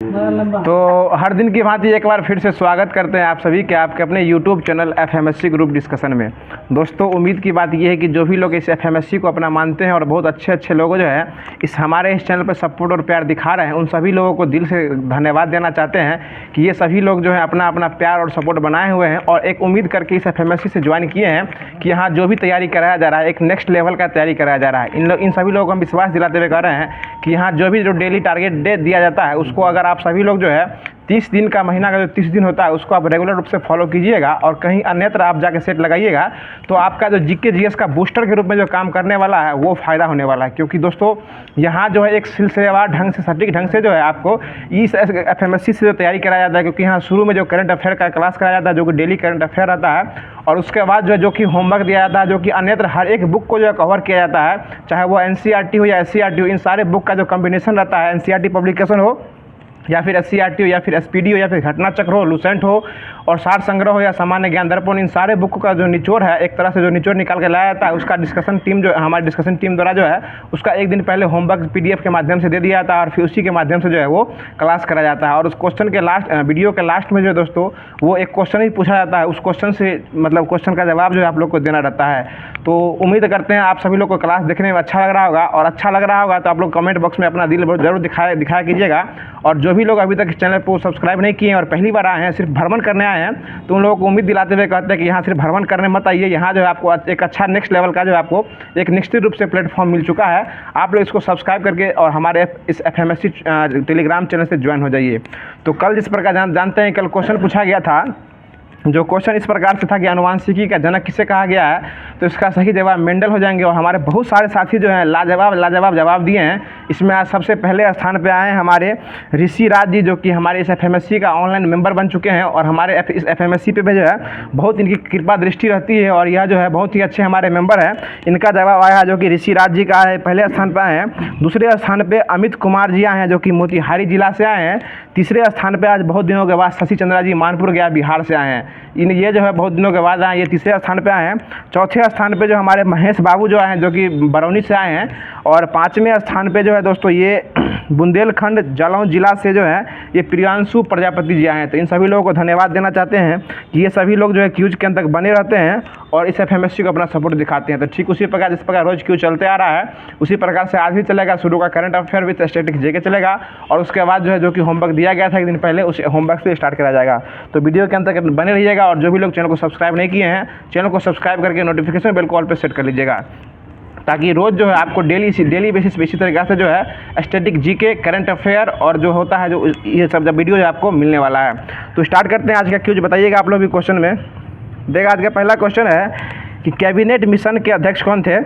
तो हर दिन की भांति एक बार फिर से स्वागत करते हैं आप सभी के आपके अपने YouTube channel FMSC group discussion में। दोस्तों, उम्मीद की बात यह है कि जो भी लोग इस FMSC को अपना मानते हैं और बहुत अच्छे लोग जो है हमारे इस चैनल पर सपोर्ट और प्यार दिखा रहे हैं, उन सभी लोगों को दिल से धन्यवाद देना चाहते हैं कि ये सभी लोग जो है अपना अपना प्यार और सपोर्ट बनाए हुए हैं और एक उम्मीद करके इस FMSC से ज्वाइन किए हैं कि यहाँ जो भी तैयारी कराया जा रहा है एक नेक्स्ट लेवल का तैयारी कराया जा रहा है। इन सभी लोगों को हम विश्वास दिलाते हुए कह रहे हैं कि यहाँ जो भी डेली टारगेट डे दिया जाता है उसको अगर आप सभी लोग जो है 30 दिन का महीना का जो 30 दिन होता है उसको आप रेगुलर रूप से फॉलो कीजिएगा और कहीं अन्यत्र आप जाके सेट लगाइएगा तो आपका जो जीके जीएस का बूस्टर के रूप में जो काम करने वाला है वो फ़ायदा होने वाला है। क्योंकि दोस्तों यहाँ जो है एक सिलसिलेवार ढंग से सटीक ढंग से जो है आपको इस FMSC से जो तैयारी कराया जाता है, क्योंकि यहाँ शुरू में जो करंट अफेयर का क्लास कराया जाता है जो कि डेली करंट अफेयर रहता है और उसके बाद जो कि होमवर्क दिया जाता है जो कि अन्यत्र हर एक बुक को जो है कवर किया जाता है, चाहे वो NCERT हो या SCERT हो, इन सारे बुक का जो कॉम्बिनेशन रहता है, NCERT पब्लिकेशन हो या फिर SCERT हो या फिर SPD हो या फिर घटना चक्र हो, लुसेंट हो और सार संग्रह हो या सामान्य ज्ञान दर्पण, इन सारे बुक का जो निचोड़ है एक तरह से जो निचोड़ निकाल के लाया जाता है उसका डिस्कशन टीम जो हमारी डिस्कशन टीम द्वारा जो है उसका एक दिन पहले होमवर्क PDF के माध्यम से दे दिया जाता है और फिर उसी के माध्यम से जो है वो क्लास कराया जाता है। और उस क्वेश्चन के लास्ट वीडियो के लास्ट में जो है दोस्तों वो एक क्वेश्चन ही पूछा जाता है, उस क्वेश्चन से मतलब क्वेश्चन का जवाब जो है आप लोग को देना रहता है। तो उम्मीद करते हैं आप सभी लोग को क्लास देखने में अच्छा लग रहा होगा और अच्छा लग रहा होगा तो आप लोग कमेंट बॉक्स में अपना दिल जरूर दिखाया कीजिएगा। और जो भी लोग अभी तक इस चैनल को सब्सक्राइब नहीं किए हैं और पहली बार आए हैं, सिर्फ भ्रमण करने आए हैं, तो उन लोगों को उम्मीद दिलाते हुए कहते हैं कि यहाँ सिर्फ भ्रमण करने मत आइए, यहाँ जो है आपको एक अच्छा नेक्स्ट लेवल का जो है आपको एक निश्चित रूप से प्लेटफॉर्म मिल चुका है। आप लोग इसको सब्सक्राइब करके और हमारे इस FMSC टेलीग्राम चैनल से ज्वाइन हो जाइए। तो कल जिस प्रकार जानते हैं कल क्वेश्चन पूछा गया था, जो क्वेश्चन इस प्रकार से था कि अनुवांशिकी का जनक किसे कहा गया है, तो इसका सही जवाब मेंडल हो जाएंगे। और हमारे बहुत सारे साथी जो हैं लाजवाब जवाब दिए हैं। इसमें आज सबसे पहले स्थान पे आए हैं हमारे ऋषि राज जी, जो कि हमारे इस FMSC का ऑनलाइन मेंबर बन चुके हैं और हमारे इस FMSC पे जो है बहुत इनकी कृपा दृष्टि रहती है और यह जो है बहुत ही अच्छे हमारे मेंबर हैं। इनका जवाब आया है जो कि ऋषि राज जी का है, पहले स्थान पर आए हैं। दूसरे स्थान पर अमित कुमार जी आए हैं जो कि मोतिहारी जिला से आए हैं। तीसरे स्थान पर आज बहुत दिनों के बाद शशि चंद्रा जी मानपुर गया बिहार से आए हैं, ये जो है बहुत दिनों के बाद आए, ये तीसरे स्थान पे आए हैं। चौथे स्थान पे जो हमारे महेश बाबू जो आए हैं जो कि बरौनी से आए हैं। और पाँचवें स्थान पे जो है दोस्तों ये बुंदेलखंड जालौन जिला से जो है ये प्रियांशु प्रजापति जी आए हैं। तो इन सभी लोगों को धन्यवाद देना चाहते हैं कि ये सभी लोग जो है क्यूज के अंत तक बने रहते हैं और इस FMSC को अपना सपोर्ट दिखाते हैं। तो ठीक उसी प्रकार जिस प्रकार रोज क्यूज चलते आ रहा है उसी प्रकार से आज भी चलेगा। शुरू का current affair with static JK चलेगा और उसके बाद जो है जो कि होमवर्क दिया गया था एक दिन पहले उस होमवर्क से स्टार्ट करा जाएगा। तो वीडियो के अंत तक बने रहिएगा और जो भी लोग चैनल को सब्सक्राइब नहीं किए हैं चैनल को सब्सक्राइब करके नोटिफिकेशन बेल कॉल पर सेट कर लीजिएगा ताकि रोज़ जो है आपको डेली बेसिस पे इसी तरीक़े से जो है स्टैटिक JK करंट अफेयर और जो होता है जो ये सब जब वीडियो आपको मिलने वाला है। तो स्टार्ट करते हैं आज का क्यूज। बताइएगा आप लोग भी क्वेश्चन में देखा। आज का पहला क्वेश्चन है कि कैबिनेट मिशन के अध्यक्ष कौन थे?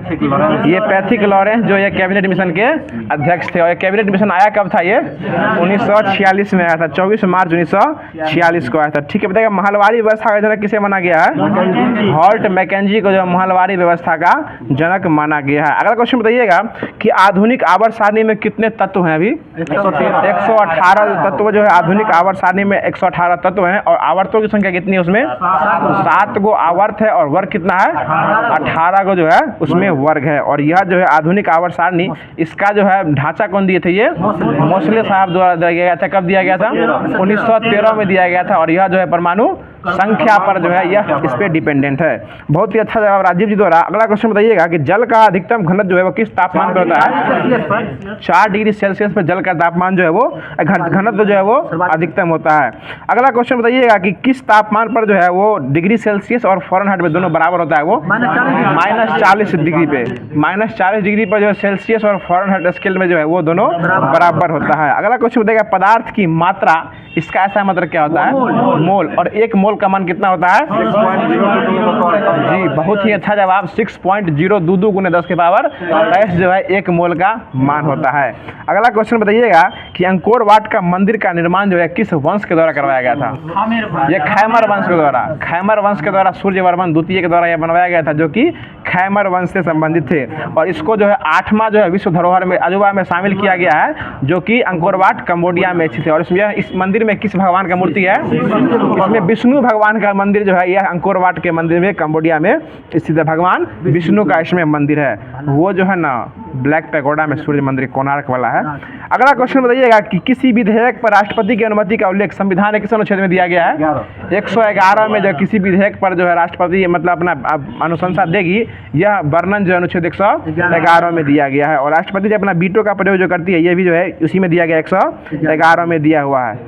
ये पैथिक लॉरेंस जो ये कैबिनेट मिशन के अध्यक्ष थे। और ये कैबिनेट मिशन आया कब था? ये 1946 में आया था, 24 मार्च 1946 को आया था। ठीक है, बताइएगा महलवारी व्यवस्था का जनक किसे माना गया है? हॉल्ट मैकेंजी को जो महलवारी व्यवस्था का जनक माना गया है। अगला क्वेश्चन बताइएगा कि आधुनिक आवर्त सारणी में कितने तत्व हैं? अभी 118 तत्व जो है आधुनिक आवर्त सारणी में 118 तत्व हैं और आवर्तों की संख्या कितनी है उसमें? 7 गो आवर्त है और वर्ग कितना है? 18 गो जो है उसमें वर्ग है। और यह जो है आधुनिक आवर्त सारणी इसका जो है ढांचा कौन दिए थे? ये मोसले साहब द्वारा दिया गया था। कब दिया गया था? 1913 में दिया गया था। और यह जो है परमाणु संख्या पर जो है यह इस पे डिपेंडेंट है। बहुत ही अच्छा जवाब राजीव जी द्वारा। अगला क्वेश्चन बताइएगा कि जल का अधिकतम घनत्व जो है वो किस तापमान पर होता है? 4 डिग्री सेल्सियस पर जल का तापमान जो है वो घनत्व जो है वो अधिकतम होता है। अगला क्वेश्चन बताइएगा कि किस तापमान पर जो है वो डिग्री सेल्सियस और फ़ारेनहाइट में दोनों बराबर होता है? वो -40 डिग्री पे, -40 डिग्री पर जो है सेल्सियस और फ़ारेनहाइट स्केल में जो है वो दोनों बराबर होता है। अगला क्वेश्चन बताइएगा पदार्थ की मात्रा, इसका ऐसा मतलब क्या होता है? मोल। और एक मोल का मान कितना होता है? 6.022 जी, बहुत ही अच्छा जवाब। 6.022 × 10 की पावर 23 जो है एक मोल का मान होता है। अगला क्वेश्चन बताइएगा कि अंकोर वाट का मंदिर का निर्माण जो है किस वंश के द्वारा करवाया गया था? ये खैमर वंश के द्वारा, खैमर वंश के द्वारा सूर्यवर्मन द्वितीय के द्वारा यह बनवाया गया था जो कि खैमर वंश से संबंधित थे। और इसको जो है 8वां जो है विश्व धरोहर में अजूबा में शामिल किया गया है जो कि अंकोर वाट कंबोडिया में स्थित है। और इसमें इस मंदिर में किस भगवान का मूर्ति है? इसमें विष्णु भगवान का मंदिर जो है यह अंकोर वाट के मंदिर में कंबोडिया में स्थित है। भगवान विष्णु का इसमें मंदिर है, वो जो है ना ब्लैक पैगोडा में सूर्य मंदिर कोणार्क वाला है। अगला क्वेश्चन बताइएगा बताइएगा कि किसी विधेयक पर राष्ट्रपति की अनुमति का उल्लेख संविधान के किस अनुच्छेद में दिया गया है? 111 में जो किसी विधेयक पर जो है राष्ट्रपति मतलब अपना अनुशंसा देगी, यह वर्णन जो अनुच्छेद 111 में दिया गया है। और राष्ट्रपति जो अपना वीटो का प्रयोग जो करती है, ये भी जो है उसी में दिया गया, 111 में दिया हुआ है।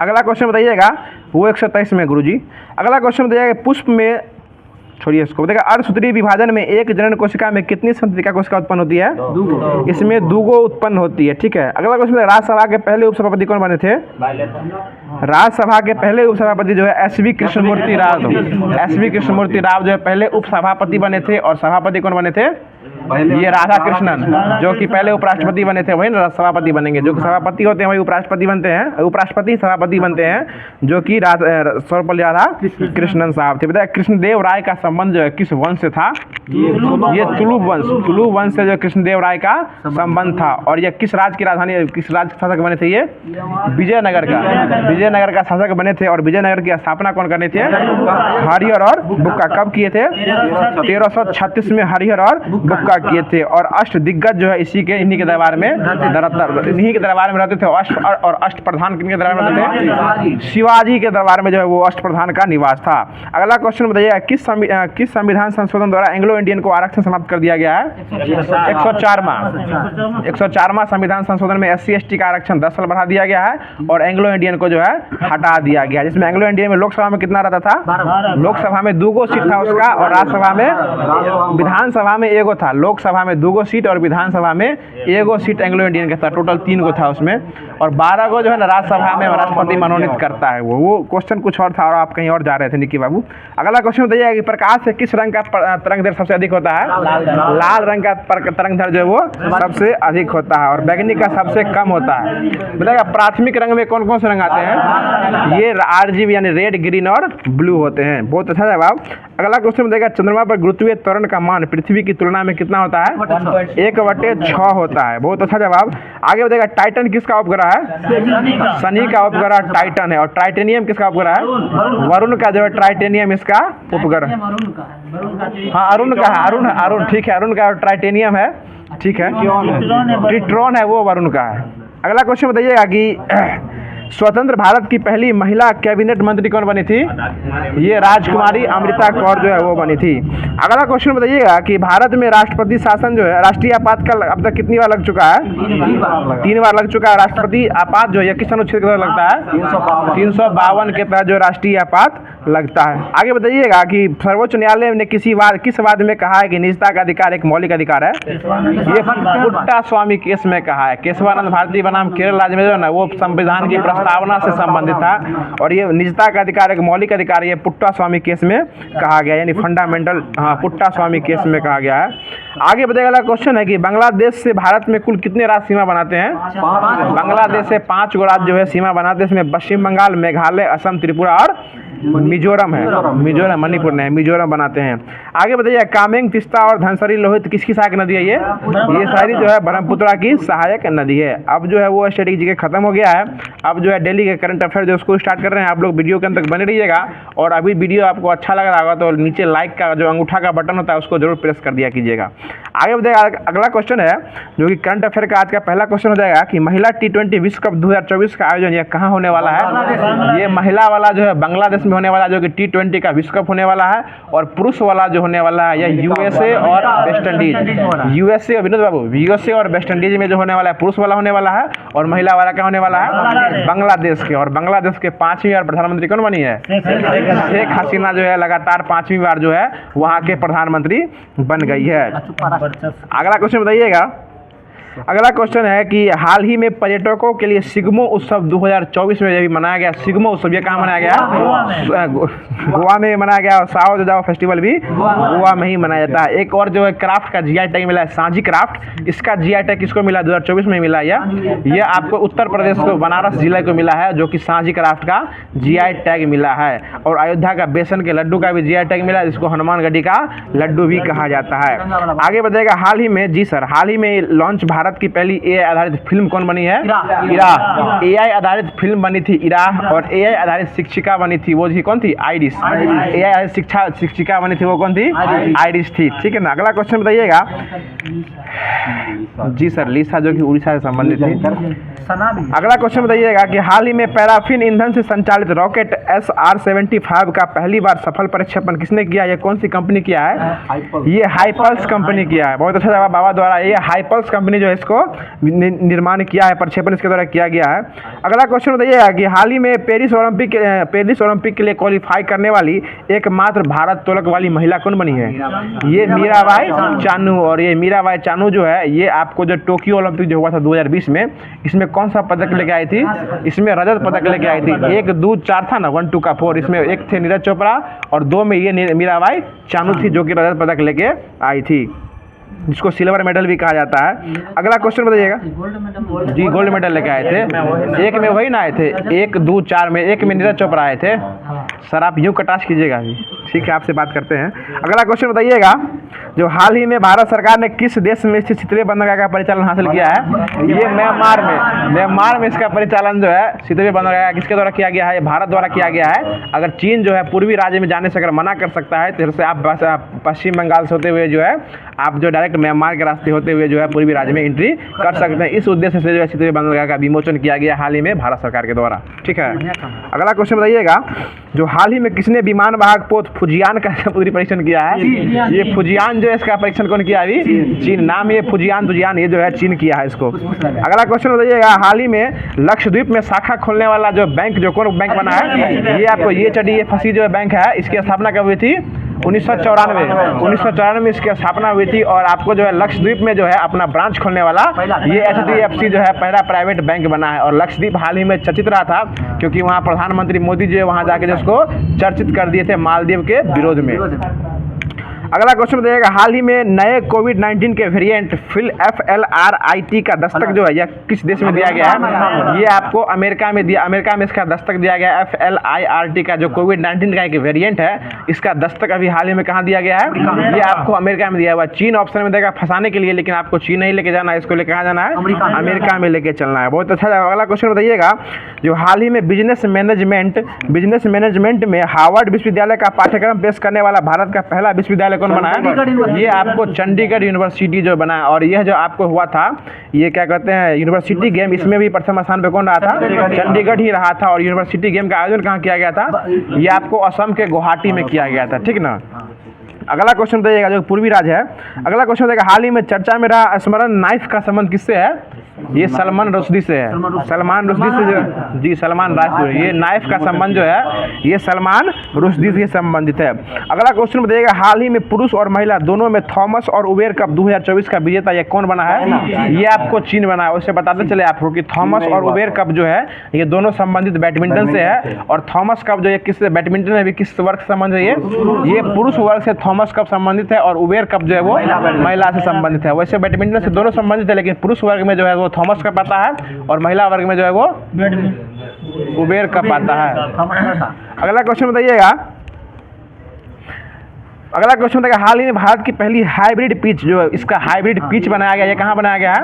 अगला क्वेश्चन बताइएगा, वो 123 में गुरुजी। अगला क्वेश्चन बताइएगा, पुष्प में, छोड़िए इसको, बताइएगा अर्धसूत्रीय विभाजन में एक जनन कोशिका में कितनी तंत्रिका कोशिका उत्पन्न होती है? इसमें 2 उत्पन्न होती है। ठीक है। अगला क्वेश्चन, राज्यसभा के पहले उपसभापति कौन बने थे? राज्यसभा के पहले उपसभापति जो है एस.वी. कृष्णमूर्ति राव। एस.वी. कृष्णमूर्ति राव जो है पहले उपसभापति बने थे। और सभापति कौन बने थे? ये राधा कृष्णन, जो कि पहले उपराष्ट्रपति बने थे, वही ना सभापति बनेंगे। जो सभापति होते हैं वही उपराष्ट्रपति बनते हैं, उपराष्ट्रपति सभापति बनते हैं, जो कि सर्वपल्ली राधा कृष्णन साहब थे। बताया कृष्णदेव राय का संबंध जो है किस वंश से था? ये तुलुप वंश। तुलुप वंश से जो कृष्णदेव राय का संबंध था। और ये किस राज्य की राजधानी, किस राज्य के शासक बने थे? ये विजयनगर का, विजयनगर का शासक बने थे। और विजयनगर की स्थापना कौन करने थे? हरिहर और बुक्का। कब किए थे? 1336 में हरिहर और बुक्का किए थे। और अष्ट दिग्गज जो है इन्हीं के दरबार में रहते थे। और अष्ट प्रधान किनके दरबार में रहते थे? शिवाजी के दरबार में जो है वो अष्ट प्रधान का निवास था। अगला क्वेश्चन बताइए, किस संविधान संशोधन द्वारा एंग्लो इंडियन को आरक्षण समाप्त कर दिया गया है? 104वां संविधान संशोधन में SC/ST का आरक्षण 10 साल बढ़ा दिया गया है। और एंग्लो इंडियन को जो है हटा दिया गया, जिसमें एंग्लो इंडियन में लोकसभा में कितना रहता था? लोकसभा में 2 सीट था उसका, और राज्यसभा में, विधानसभा में 1 था। लोकसभा में 2 सीट और विधानसभा में 1 सीट एंग्लो इंडियन का था। टोटल 3 था उसमें। और 12 जो है ना राज्यसभा में राष्ट्रपति मनोनीत करता है। वो क्वेश्चन कुछ और था और आप कहीं और जा रहे थे निक्की बाबू। अगला क्वेश्चन बताइए कि प्रकाश से किस रंग का तरंगदैर्घ्य सबसे अधिक होता है? लाल रंग का तरंगदैर्घ्य जो है वो सबसे अधिक होता है। और बैगनी का सबसे कम होता है। बताइएगा प्राथमिक रंग में कौन कौन से रंग आते हैं? ये RGB यानी रेड, ग्रीन और ब्लू होते हैं। बहुत अच्छा जवाब। अगला क्वेश्चन बताइएगा, चंद्रमा पर गुरुत्वीय त्वरण का मान पृथ्वी की तुलना में कितना होता है? 1/6 होता है। बहुत अच्छा जवाब। आगे बताइएगा, टाइटन किसका उपग्रह है? शनि का उपग्रह टाइटन है। और टाइटेनियम किसका उपग्रह है? वरुण का जो है टाइटेनियम इसका उपग्रह। हाँ, अरुण का है, अरुण ठीक है, अरुण का टाइटेनियम है। ठीक है, ट्रिट्रॉन है, वो वरुण का है। अगला क्वेश्चन बताइएगा कि स्वतंत्र भारत की पहली महिला कैबिनेट मंत्री कौन बनी थी? ये राजकुमारी अमृता कौर जो है वो बनी थी। अगला क्वेश्चन बताइएगा कि भारत में राष्ट्रपति शासन जो है, राष्ट्रीय आपात का अब तक कितनी बार लग चुका है? 3 बार लग चुका है। राष्ट्रपति आपात जो है किस अनुच्छेद के तहत लगता है? 352 के तहत जो राष्ट्रीय आपात लगता है। आगे बताइएगा कि सर्वोच्च न्यायालय ने किस वाद में कहा है कि निजता का अधिकार एक मौलिक अधिकार है? ये पुट्टा स्वामी केस में कहा है। केशवानंद भारती बनाम केरल राज्य में जो है ना, वो संविधान की प्रस्तावना से संबंधित था। और ये निजता का अधिकार एक मौलिक अधिकार, ये पुट्टा स्वामी केस में कहा गया, यानी फंडामेंटल, हाँ, पुट्टा स्वामी केस में कहा गया है। आगे बताइएगा, अगला क्वेश्चन है कि बांग्लादेश से भारत में कुल कितने राज्य सीमा बनाते हैं? बांग्लादेश से 5 राज्य जो है सीमा बनाते हैं। इसमें पश्चिम बंगाल, मेघालय, असम, त्रिपुरा और मिजोरम है। मिजोरम, मणिपुर नहीं, मिजोरम बनाते हैं। आगे बताइए, कामेंग, तीस्ता और धनसरी लोहित किसकी सहायक नदी है? ये सारी जो है ब्रह्मपुत्रा की सहायक नदी है। अब जो है वो स्ट्रेटेजी के खत्म हो गया है। अब जो है डेली के करंट अफेयर जो उसको स्टार्ट कर रहे हैं। आप लोग वीडियो के अंत तक बने रहिएगा। और अभी वीडियो आपको अच्छा लग रहा होगा तो नीचे लाइक का जो अंगूठा का बटन होता है उसको जरूर प्रेस कर दिया कीजिएगा। आगे बताइए, अगला क्वेश्चन है जो कि करंट अफेयर का आज का पहला क्वेश्चन हो जाएगा कि महिला T20 विश्व कप 2024 का आयोजन यह कहाँ होने वाला है? ये महिला वाला जो है बांग्लादेश में होने वाला, जो कि T20 का विश्व कप होने वाला है। और पुरुष वाला जो होने वाला है यह USA और वेस्ट इंडीज, USA और विनोद बाबू, USA और वेस्ट इंडीज में जो होने वाला है पुरुष वाला होने वाला है। और महिला वाला क्या होने वाला है? बांग्लादेश के। और बांग्लादेश के 5वीं बार प्रधानमंत्री कौन बनी है? शेख हसीना जो है लगातार 5वीं बार जो है वहाँ के प्रधानमंत्री बन गई है। अगला क्वेश्चन बताइएगा। अगला क्वेश्चन है कि हाल ही में पर्यटकों के लिए सिग्मो उत्सव 2024 में भी मनाया गया। सिग्मो उत्सव ये कहाँ मनाया गया? गोवा में मनाया गया। और साओ जाओ फेस्टिवल भी गोवा में ही मनाया जाता है। एक और जो है क्राफ्ट का GI टैग मिला है, सांझी क्राफ्ट। इसका GI टैग किसको मिला? 2024 में मिला। ये आपको उत्तर प्रदेश को बनारस जिले को मिला है, जो कि सांझी क्राफ्ट का GI टैग मिला है। और अयोध्या का बेसन के लड्डू का भी GI टैग मिला है, जिसको हनुमान गढ़ी का लड्डू भी कहा जाता है। आगे बताइएगा, हाल ही में, जी सर, हाल ही में लॉन्च भारत की पहली AI आधारित फिल्म कौन बनी है? इरा। AI आधारित फिल्म बनी थी इरा, और AI आधारित शिक्षिका बनी थी, वो थी कौन थी? आइरिस। AI आधारित शिक्षिका बनी थी, वो कौन थी? आइरिस थी। ठीक है ना। अगला क्वेश्चन बताइएगा। जी सर, लिसा, जो कि उड़ीसा से संबंधित थी। अगला क्वेश्चन बताइएगा कि हाल ही में पैराफिन ईंधन से संचालित रॉकेट SR-75 का पहली बार सफल प्रक्षेपण किसने किया? ये कौन सी कंपनी किया है? ये हाइपल्स कंपनी किया है। बहुत अच्छा जवाब बाबा द्वारा। ये हाइपल्स कंपनी जो है इसको निर्माण किया है, प्रक्षेपण इसके द्वारा किया गया है। अगला क्वेश्चन बताइएगा कि हाल ही में पेरिस ओलंपिक के लिए क्वालिफाई करने वाली एकमात्र भारत तोलक वाली महिला कौन बनी है? ये मीराबाई चानू। और ये मीराबाई चानू जो है, ये आपको जो टोक्यो ओलंपिक जो हुआ था 2020 में, इसमें कौन सा पदक लेके आई थी? इसमें रजत पदक लेके आई थी। 1, 2, 4 था ना, 1, 2 का 4। इसमें 1 थे नीरज चोपड़ा और 2 में ये मीराबाई चानू थी, जो कि रजत पदक लेके आई थी, जिसको सिल्वर मेडल भी कहा जाता है। अगला क्वेश्चन बताइएगा। जी, गोल्ड मेडल लेके आए थे। 1 में वही ना आए थे, 1, 2, 4 में 1 में नीरज चोपड़ा आए थे। सर आप यूँ कटाश कीजिएगा अभी, ठीक है, आपसे बात करते हैं। अगला क्वेश्चन बताइएगा, जो हाल ही में भारत सरकार ने किस देश में स्थित सितवे बंदरगाह का परिचालन हासिल किया है? ये म्यांमार में इसका परिचालन जो है सितवे बंदरगाह किसके द्वारा किया गया है? भारत द्वारा किया गया है। अगर चीन जो है पूर्वी राज्य में जाने से अगर मना कर सकता है, तो जैसे आप पश्चिम बंगाल से होते हुए जो है आप जो डायरेक्ट म्यांमार के रास्ते होते हुए जो है पूर्वी राज्य में एंट्री कर सकते हैं। इस उद्देश्य से जो है सितवे बंदरगाह का विमोचन किया गया हाल ही में भारत सरकार के द्वारा। ठीक है। अगला क्वेश्चन बताइएगा, जो हाल ही में किसने विमान वाहक पोत फुजियान का पूरी परीक्षण किया है? ये फुजियान जो है इसका परीक्षण कौन किया? अभी चीन। नाम ये फुजियान दुजियान, ये जो है चीन किया है इसको। अगला क्वेश्चन बताइएगा, हाल ही में लक्षद्वीप में शाखा खोलने वाला जो बैंक, जो कौन बैंक बना है? ये आपको ये चढ़ी ये फंसी जो बैंक है, इसकी स्थापना कब हुई थी? 1994 में इसकी स्थापना हुई थी। और आपको जो है लक्षद्वीप में जो है अपना ब्रांच खोलने वाला ये HDFC जो है पहला प्राइवेट बैंक बना है। और लक्षद्वीप हाल ही में चर्चित रहा था, क्योंकि वहाँ प्रधानमंत्री मोदी जो है वहाँ जाके जिसको चर्चित कर दिए थे मालदीव के विरोध में। अगला क्वेश्चन बताइएगा, हाल ही में नए कोविड-19 के वेरिएंट FLRIT का दस्तक जो है यह किस देश में दिया गया है? ये आपको अमेरिका में इसका दस्तक दिया गया है। FLIRT का जो कोविड-19 का एक वेरिएंट है, इसका दस्तक अभी हाल ही में कहाँ दिया गया है? ये आपको अमेरिका में दिया हुआ है। चीन ऑप्शन में देगा फंसाने के लिए, लेकिन आपको चीन नहीं लेके जाना है, इसको लेके कहाँ जाना है? अमेरिका में लेके चलना है। बहुत अच्छा। अगला क्वेश्चन बताइएगा, जो हाल ही में बिजनेस मैनेजमेंट में हार्वर्ड विश्वविद्यालय का पाठ्यक्रम पेश करने वाला भारत का पहला विश्वविद्यालय कौन बना है? ये आपको चंडीगढ़ यूनिवर्सिटी जो बना है। और यह जो आपको हुआ था, ये क्या कहते हैं, यूनिवर्सिटी गेम, इसमें भी प्रथम स्थान पे कौन रहा था? चंडीगढ़ ही रहा था। और यूनिवर्सिटी गेम का आयोजन कहाँ किया गया था? ये आपको असम के गुवाहाटी में किया गया था। ठीक ना। अगला क्वेश्चन बताइएगा, जो पूर्वी राज्य है। अगला क्वेश्चन बताइएगा, हाल ही में चर्चा में रहा स्मरण नाइफ का संबंध किससे है? ये सलमान रुश्दी से है। सलमान रुश्दी से जो जी सलमान राजपूत, ये नाइफ का संबंध जो है ये सलमान रुश्दी से संबंधित है। अगला क्वेश्चन बताइएगा, हाल ही में पुरुष और महिला दोनों में थॉमस और उबेर कप 2024 का विजेता ये कौन बना है? ये आपको चीन बना है। उससे बताते चले आपको कि थॉमस और उबेर कप जो है ये दोनों संबंधित बैडमिंटन से है। और थॉमस कप जो है किस बैडमिंटन में भी किस वर्ग से संबंधित है? ये पुरुष वर्ग से थॉमस कप संबंधित है, और उबेर कप जो है वो महिला से संबंधित है। वैसे बैडमिंटन से दोनों संबंधित है, लेकिन पुरुष वर्ग में जो है वो थॉमस कप आता है, और महिला वर्ग में जो है वो उबेर कप आता है। अगला क्वेश्चन बताइएगा, हाल ही में भारत की पहली हाइब्रिड पिच जो है, इसका हाइब्रिड पिच बनाया गया, ये कहाँ बनाया गया है?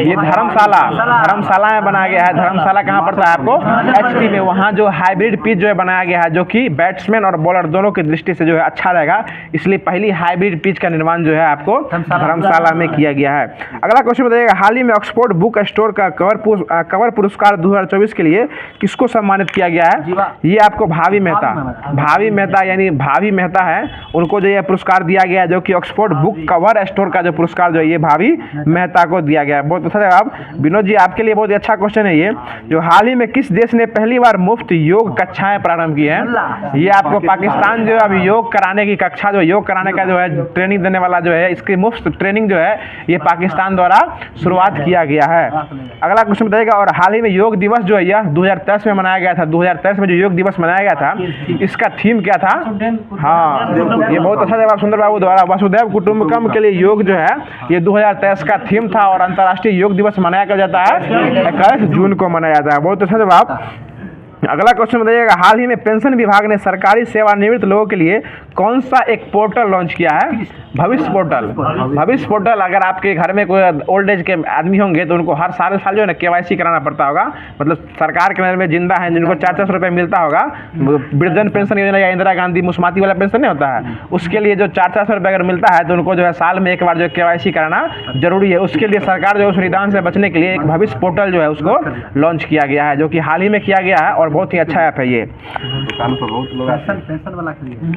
ये धर्मशाला में बनाया गया है। धर्मशाला कहाँ पड़ता है आपको? HP में। वहाँ जो हाइब्रिड पिच जो है बनाया गया है, जो कि बैट्समैन और बॉलर दोनों की दृष्टि से जो है अच्छा रहेगा, इसलिए पहली हाइब्रिड पिच का निर्माण जो है आपको धर्मशाला में किया गया है। अगला क्वेश्चन बताइएगा, हाल ही में ऑक्सफोर्ड बुक स्टोर का कवर पुरस्कार 2024 के लिए किसको सम्मानित किया गया है? ये आपको भावी मेहता यानी भावी मेहता है, उनको जो ये पुरस्कार दिया गया है, जो कि ऑक्सफोर्ड बुक कवर स्टोर का जो पुरस्कार जो है ये भावी मेहता को दिया गया है। बहुत अच्छा जवाब विनोद जी, आपके लिए बहुत अच्छा क्वेश्चन है ये। जो हाल ही में किस देश ने पहली बार मुफ्त योग कक्षाएं प्रारंभ की हैं? ये आपको पाकिस्तान जो है अभी योग कराने की कक्षा जो योग कराने का जो है ट्रेनिंग देने वाला जो है, इसकी मुफ्त ट्रेनिंग जो है ये पाकिस्तान द्वारा शुरुआत किया गया है। अगला क्वेश्चन बताइएगा, और हाल ही में योग दिवस जो है यह 2023 में मनाया गया था। 2023 में जो योग दिवस मनाया गया था, इसका थीम क्या था? हाँ, ये बहुत अच्छा जवाब सुंदर बाबू द्वारा। वसुधैव कुटुंबकम के लिए योग जो है ये 2023 का थीम था, और अंतर्राष्ट्रीय योग दिवस मनाया जाता है 21 जून को मनाया जाता है। बहुत अच्छा जवाब। अगला क्वेश्चन बताइएगा, हाल ही में पेंशन विभाग ने सरकारी सेवानिवृत्त लोगों के लिए कौन सा एक पोर्टल लॉन्च किया है? भविष्य पोर्टल। भविष्य पोर्टल, अगर आपके घर में कोई ओल्ड एज के आदमी होंगे तो उनको हर साल जो है ना KYC कराना पड़ता होगा। मतलब सरकार के नज़र में जिंदा हैं जिनको 400 रुपये मिलता होगा, वृद्धजन पेंशन योजना या इंदिरा गांधी मुस्माती वाला पेंशन नहीं होता है, उसके लिए जो 400 रुपये अगर मिलता है तो उनको जो है साल में एक बार जो KYC कराना जरूरी है। उसके लिए सरकार जो है उस निदान से बचने के लिए एक भविष्य पोर्टल जो है उसको लॉन्च किया गया है, जो कि हाल ही में किया गया है और बहुत ही अच्छा ऐप है ये। दुकान पर बहुत लोग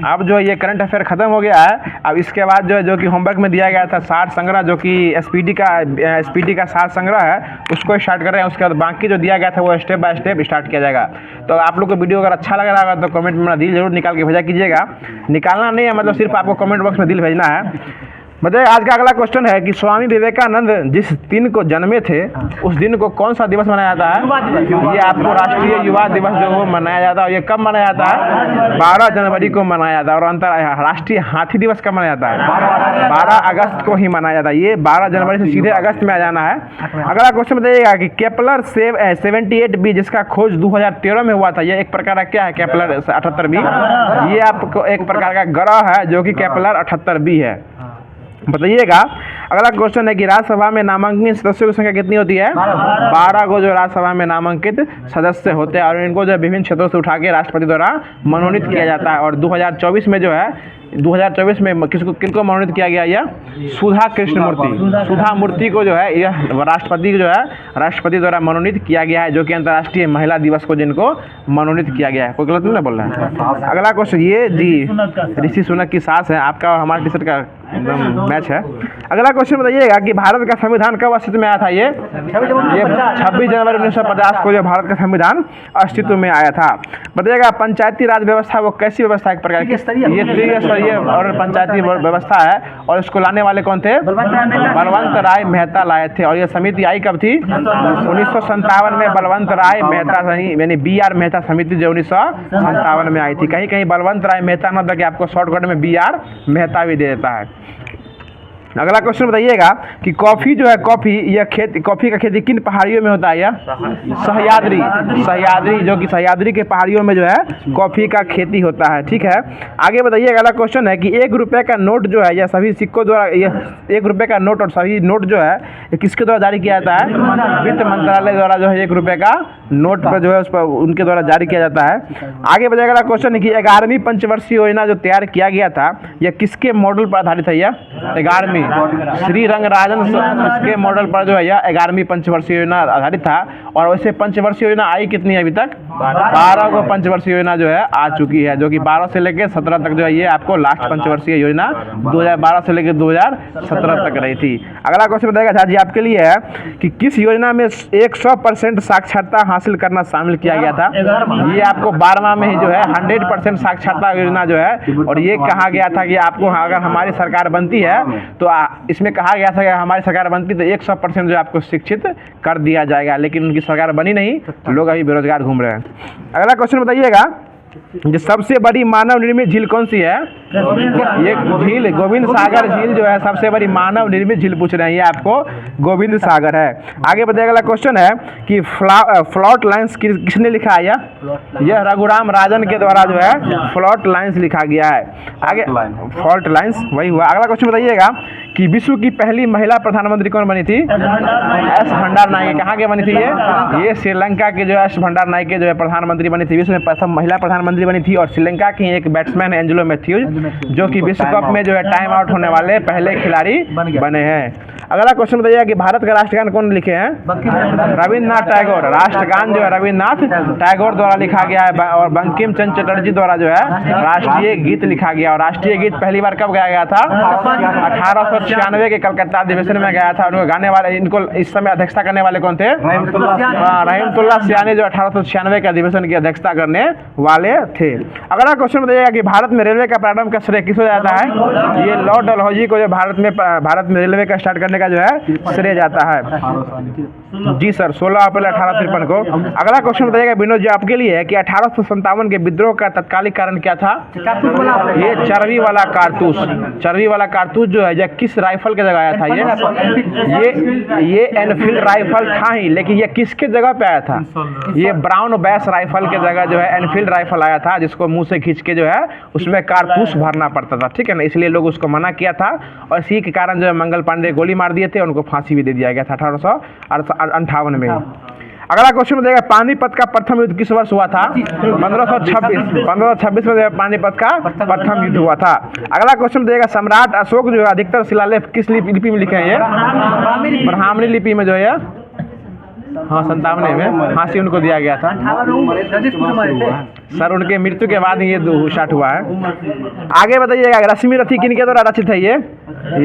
अब जो ये करंट अफेयर खत्म हो गया है, अब इसके बाद जो कि होमवर्क में दिया गया था 60 संग्रह, जो कि SPD का 60 संग्रह है, उसको स्टार्ट कर रहे हैं। उसके बाद बाकी जो दिया गया था वो स्टेप बाय स्टेप स्टार्ट किया जाएगा। तो आप लोग को वीडियो अगर अच्छा लग रहा होगा तो कमेंट में अपना दिल जरूर निकाल के भेजा कीजिएगा। निकालना नहीं है, मतलब सिर्फ आपको कमेंट बॉक्स में दिल भेजना है। मतलब आज का अगला क्वेश्चन है कि स्वामी विवेकानंद जिस दिन को जन्मे थे उस दिन को कौन सा दिवस मनाया जाता है? ये आपको राष्ट्रीय युवा दिवस जो वो मनाया जाता है। ये कब मनाया जाता है? 12 जनवरी को मनाया जाता है। और राष्ट्रीय हाथी दिवस कब मनाया जाता है? 12 अगस्त को ही मनाया जाता है। ये 12 जनवरी से सीधे अगस्त में आ जाना है। अगला क्वेश्चन बताइएगा कि केपलर 78b जिसका खोज 2013 में हुआ था, ये एक प्रकार का क्या है? केपलर 78b, ये आपको एक प्रकार का ग्रह है जो कि केपलर 78b है, बताइएगा। अगला क्वेश्चन है कि राज्यसभा में नामांकित सदस्यों की संख्या कितनी होती है? 12 को जो राज्यसभा में नामांकित सदस्य होते हैं और इनको जो विभिन्न क्षेत्रों से उठा के राष्ट्रपति द्वारा मनोनीत किया जाता है। और 2024 में जो है 2024 में किनको मनोनीत किया गया? यह सुधा कृष्णमूर्ति, सुधा मूर्ति को जो है यह राष्ट्रपति द्वारा मनोनीत किया गया है, जो कि अंतर्राष्ट्रीय महिला दिवस को जिनको मनोनीत किया गया है। कोई गलत नहीं बोल रहा है। अगला क्वेश्चन ये जी ऋषि सुनक की सास है, आपका और हमारे टी-शर्ट का एकदम मैच है। अगला क्वेश्चन बताइएगा कि भारत का संविधान कब अस्तित्व में आया था? ये 26 जनवरी 1950 को जो भारत का संविधान अस्तित्व में आया था। बताइएगा पंचायती राज व्यवस्था वो कैसी व्यवस्था है? एक प्रकार की ये त्रिस्तरीय और पंचायती व्यवस्था है। और इसको लाने वाले कौन थे? बलवंत राय मेहता लाए थे। और ये समिति आई कब थी? 1957 में बलवंत राय मेहता यानी BR मेहता समिति जो 1957 में आई थी। कहीं कहीं बलवंत राय मेहता न दे के आपको शॉर्टकट में BR मेहता भी दे देता है। अगला क्वेश्चन बताइएगा कि कॉफ़ी जो है कॉफ़ी का खेती किन पहाड़ियों में होता है? या सह्याद्री, जो कि सह्याद्री के पहाड़ियों में जो है कॉफ़ी का खेती होता है। ठीक है, आगे बताइएगा। अगला क्वेश्चन है कि 1 रुपये का नोट जो है या सभी सिक्कों द्वारा, यह 1 रुपये का नोट और सभी नोट जो है ये किसके द्वारा जारी किया जाता है? वित्त मंत्रालय द्वारा जो है 1 रुपये का नोट पर जो है उस पर उनके द्वारा जारी किया जाता है। आगे बताइएगा। अगला क्वेश्चन है कि 11वीं पंचवर्षीय योजना जो तैयार किया गया था यह किसके मॉडल पर आधारित है? यह 11वीं श्री रंगराजन के मॉडल पर जो है यह 11वीं पंचवर्षीय योजना आधारित था। और वैसे पंचवर्षीय योजना आई कितनी है अभी तक? 12 को पंचवर्षीय योजना जो है आ चुकी है, जो कि 12 से लेकर 17 तक जो है ये आपको लास्ट पंचवर्षीय योजना 2012 से लेकर 2017 तक रही थी। अगला क्वेश्चन बताएगा झा जी आपके लिए है कि किस योजना में 100% साक्षरता हासिल करना शामिल किया गया था? ये आपको 12वां में ही जो है 100% साक्षरता योजना जो है। और ये कहा गया था कि आपको अगर हमारी सरकार बनती है तो इसमें कहा गया था कि हमारी सरकार बनती तो 100% जो आपको शिक्षित कर दिया जाएगा, लेकिन उनकी सरकार बनी नहीं, लोग अभी बेरोजगार घूम रहे हैं। अगला क्वेश्चन बताइएगा जो सबसे बड़ी मानव निर्मित झील कौन सी है? ये झील गोविंद सागर झील जो है सबसे बड़ी मानव निर्मित झील पूछ रहे हैं, ये आपको गोविंद सागर है। आगे बताइएगा। अगला क्वेश्चन है कि फ्लॉट लाइन्स किसने लिखा है? यह रघुराम राजन के द्वारा जो है फ्लॉट लाइन्स लिखा गया है। आगे फॉल्ट लाइन्स वही हुआ। अगला क्वेश्चन बताइएगा कि विश्व की पहली महिला प्रधानमंत्री कौन बनी थी? एस भंडार नायके। कहाँ के बनी थी? ये श्रीलंका के जो है एस भंडार नायके जो है प्रधानमंत्री बनी थी, विश्व में प्रथम महिला प्रधानमंत्री बनी थी। और श्रीलंका की एक बैट्समैन एंजेलो मैथ्यूज जो कि विश्व कप में जो है टाइम आउट होने वाले पहले खिलाड़ी बने हैं। अगला क्वेश्चन बताइएगा कि भारत का राष्ट्रगान कौन लिखे हैं? रविन्द्रनाथ टैगोर। राष्ट्रगान जो है रविन्द्रनाथ टैगोर द्वारा लिखा गया है और बंकिम चंद्र चटर्जी द्वारा जो है राष्ट्रीय गीत लिखा गया। और राष्ट्रीय गीत पहली बार कब गाया गया था? 1896 के कलकत्ता अधिवेशन में गया था। उनको गाने वाले, इनको इस समय अध्यक्षता करने वाले कौन थे? रहीमतुल्लाह सियानी जो 1896 के अधिवेशन की अध्यक्षता करने वाले थे। अगला क्वेश्चन बताइएगा कि भारत में रेलवे का प्रारंभ का श्रेय किसको जाता है? ये लॉर्ड डलहौजी को जो भारत में रेलवे का स्टार्ट करने का जो है श्रेय जाता है। जी सर, 16 अप्रैल 1853 को। अगला क्वेश्चन बताइएगा विनोद जी आपके लिए है कि 1857 के विद्रोह का तत्कालिक कारण क्या था? ये चर्बी वाला कारतूस, चर्बी वाला कारतूस जो है यह किस राइफल के जगह आया था? ये एनफील्ड राइफल था ही, लेकिन ये किसके जगह पे आया था? ये ब्राउन बैस राइफल के जगह जो है एनफील्ड राइफल आया था, जिसको मुंह से खींच के जो है उसमें कारतूस भरना पड़ता था, ठीक है ना, इसलिए लोग उसको मना किया था और इसी के कारण जो है मंगल पांडे गोली मार दिए थे, उनको फांसी भी दे दिया गया था 1858 में। अगला क्वेश्चन बताइएगा पानीपत का प्रथम युद्ध किस वर्ष हुआ था? 1526 में पानीपत का प्रथम युद्ध हुआ था। अगला क्वेश्चन बताइएगा सम्राट अशोक जो है अधिकतर शिलालेख किस लिपि में लिखे हैं? ये ब्राह्मणी लिपि में जो है, हाँ 57 में फांसी उनको दिया गया था सर, उनके मृत्यु के बाद ये स्टार्ट हुआ है। आगे बताइएगा रश्मि रथी किनके द्वारा रचित है? ये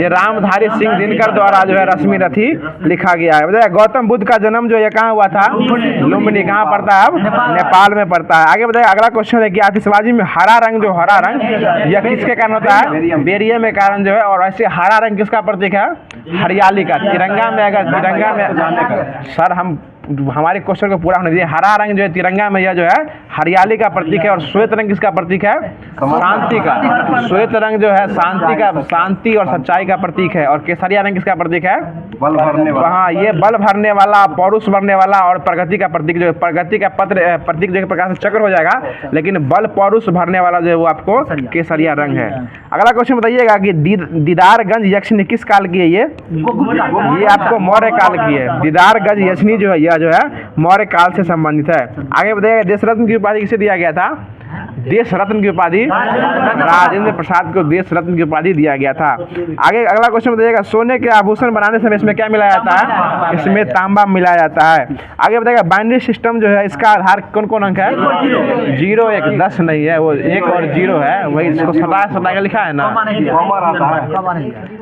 रामधारी सिंह दिनकर द्वारा जो है रश्मि रथी लिखा गया है। बताइए गौतम बुद्ध का जन्म जो है कहाँ हुआ था? लुम्बिनी, कहाँ पड़ता है? अब नेपाल में पड़ता है। आगे बताइए अगला क्वेश्चन है कि आतिशबाजी में हरा रंग यह किसके कारण होता है? बेरियम के कारण जो है। और ऐसे हरा रंग किसका प्रतीक है? हरियाली का। तिरंगा में अगर तिरंगा में सर हमारे क्वेश्चन को पूरा होने दीजिए। हरा रंग जो है तिरंगा में यह जो है हरियाली का प्रतीक है। और श्वेत रंग किसका प्रतीक है? शांति का। श्वेत रंग जो है शांति और सच्चाई का प्रतीक है। और केसरिया रंग किसका प्रतीक है? बल भरने वाला। हाँ, ये बल भरने वाला, पौरुष भरने वाला और प्रगति का प्रतीक जो है, प्रगति का प्रतीक जो है प्रकाश चक्र हो जाएगा, लेकिन बल पौरुष भरने वाला जो है वो आपको केसरिया रंग है। अगला क्वेश्चन बताइएगा कि दीदारगंज यक्षिणी किस काल की है? ये आपको मौर्य काल की है। दीदारगंज यक्षिणी जो है जो है मौर्य काल से संबंधित है। आगे बताइएगा देश रत्न की उपाधि किसे दिया गया था? देश रत्न की उपाधि राजेंद्र प्रसाद को देश रत्न की उपाधि दिया गया था। आगे अगला क्वेश्चन बताइएगा सोने के आभूषण बनाने समय इसमें क्या मिलाया जाता है? इसमें तांबा मिलाया जाता है। आगे बताइएगा बाइनरी सिस्टम जो है इसका आधार कौन कौन अंक है? 0 1 10 नहीं है, वो 1 और 0 है, वही इसको सटा के लिखा है ना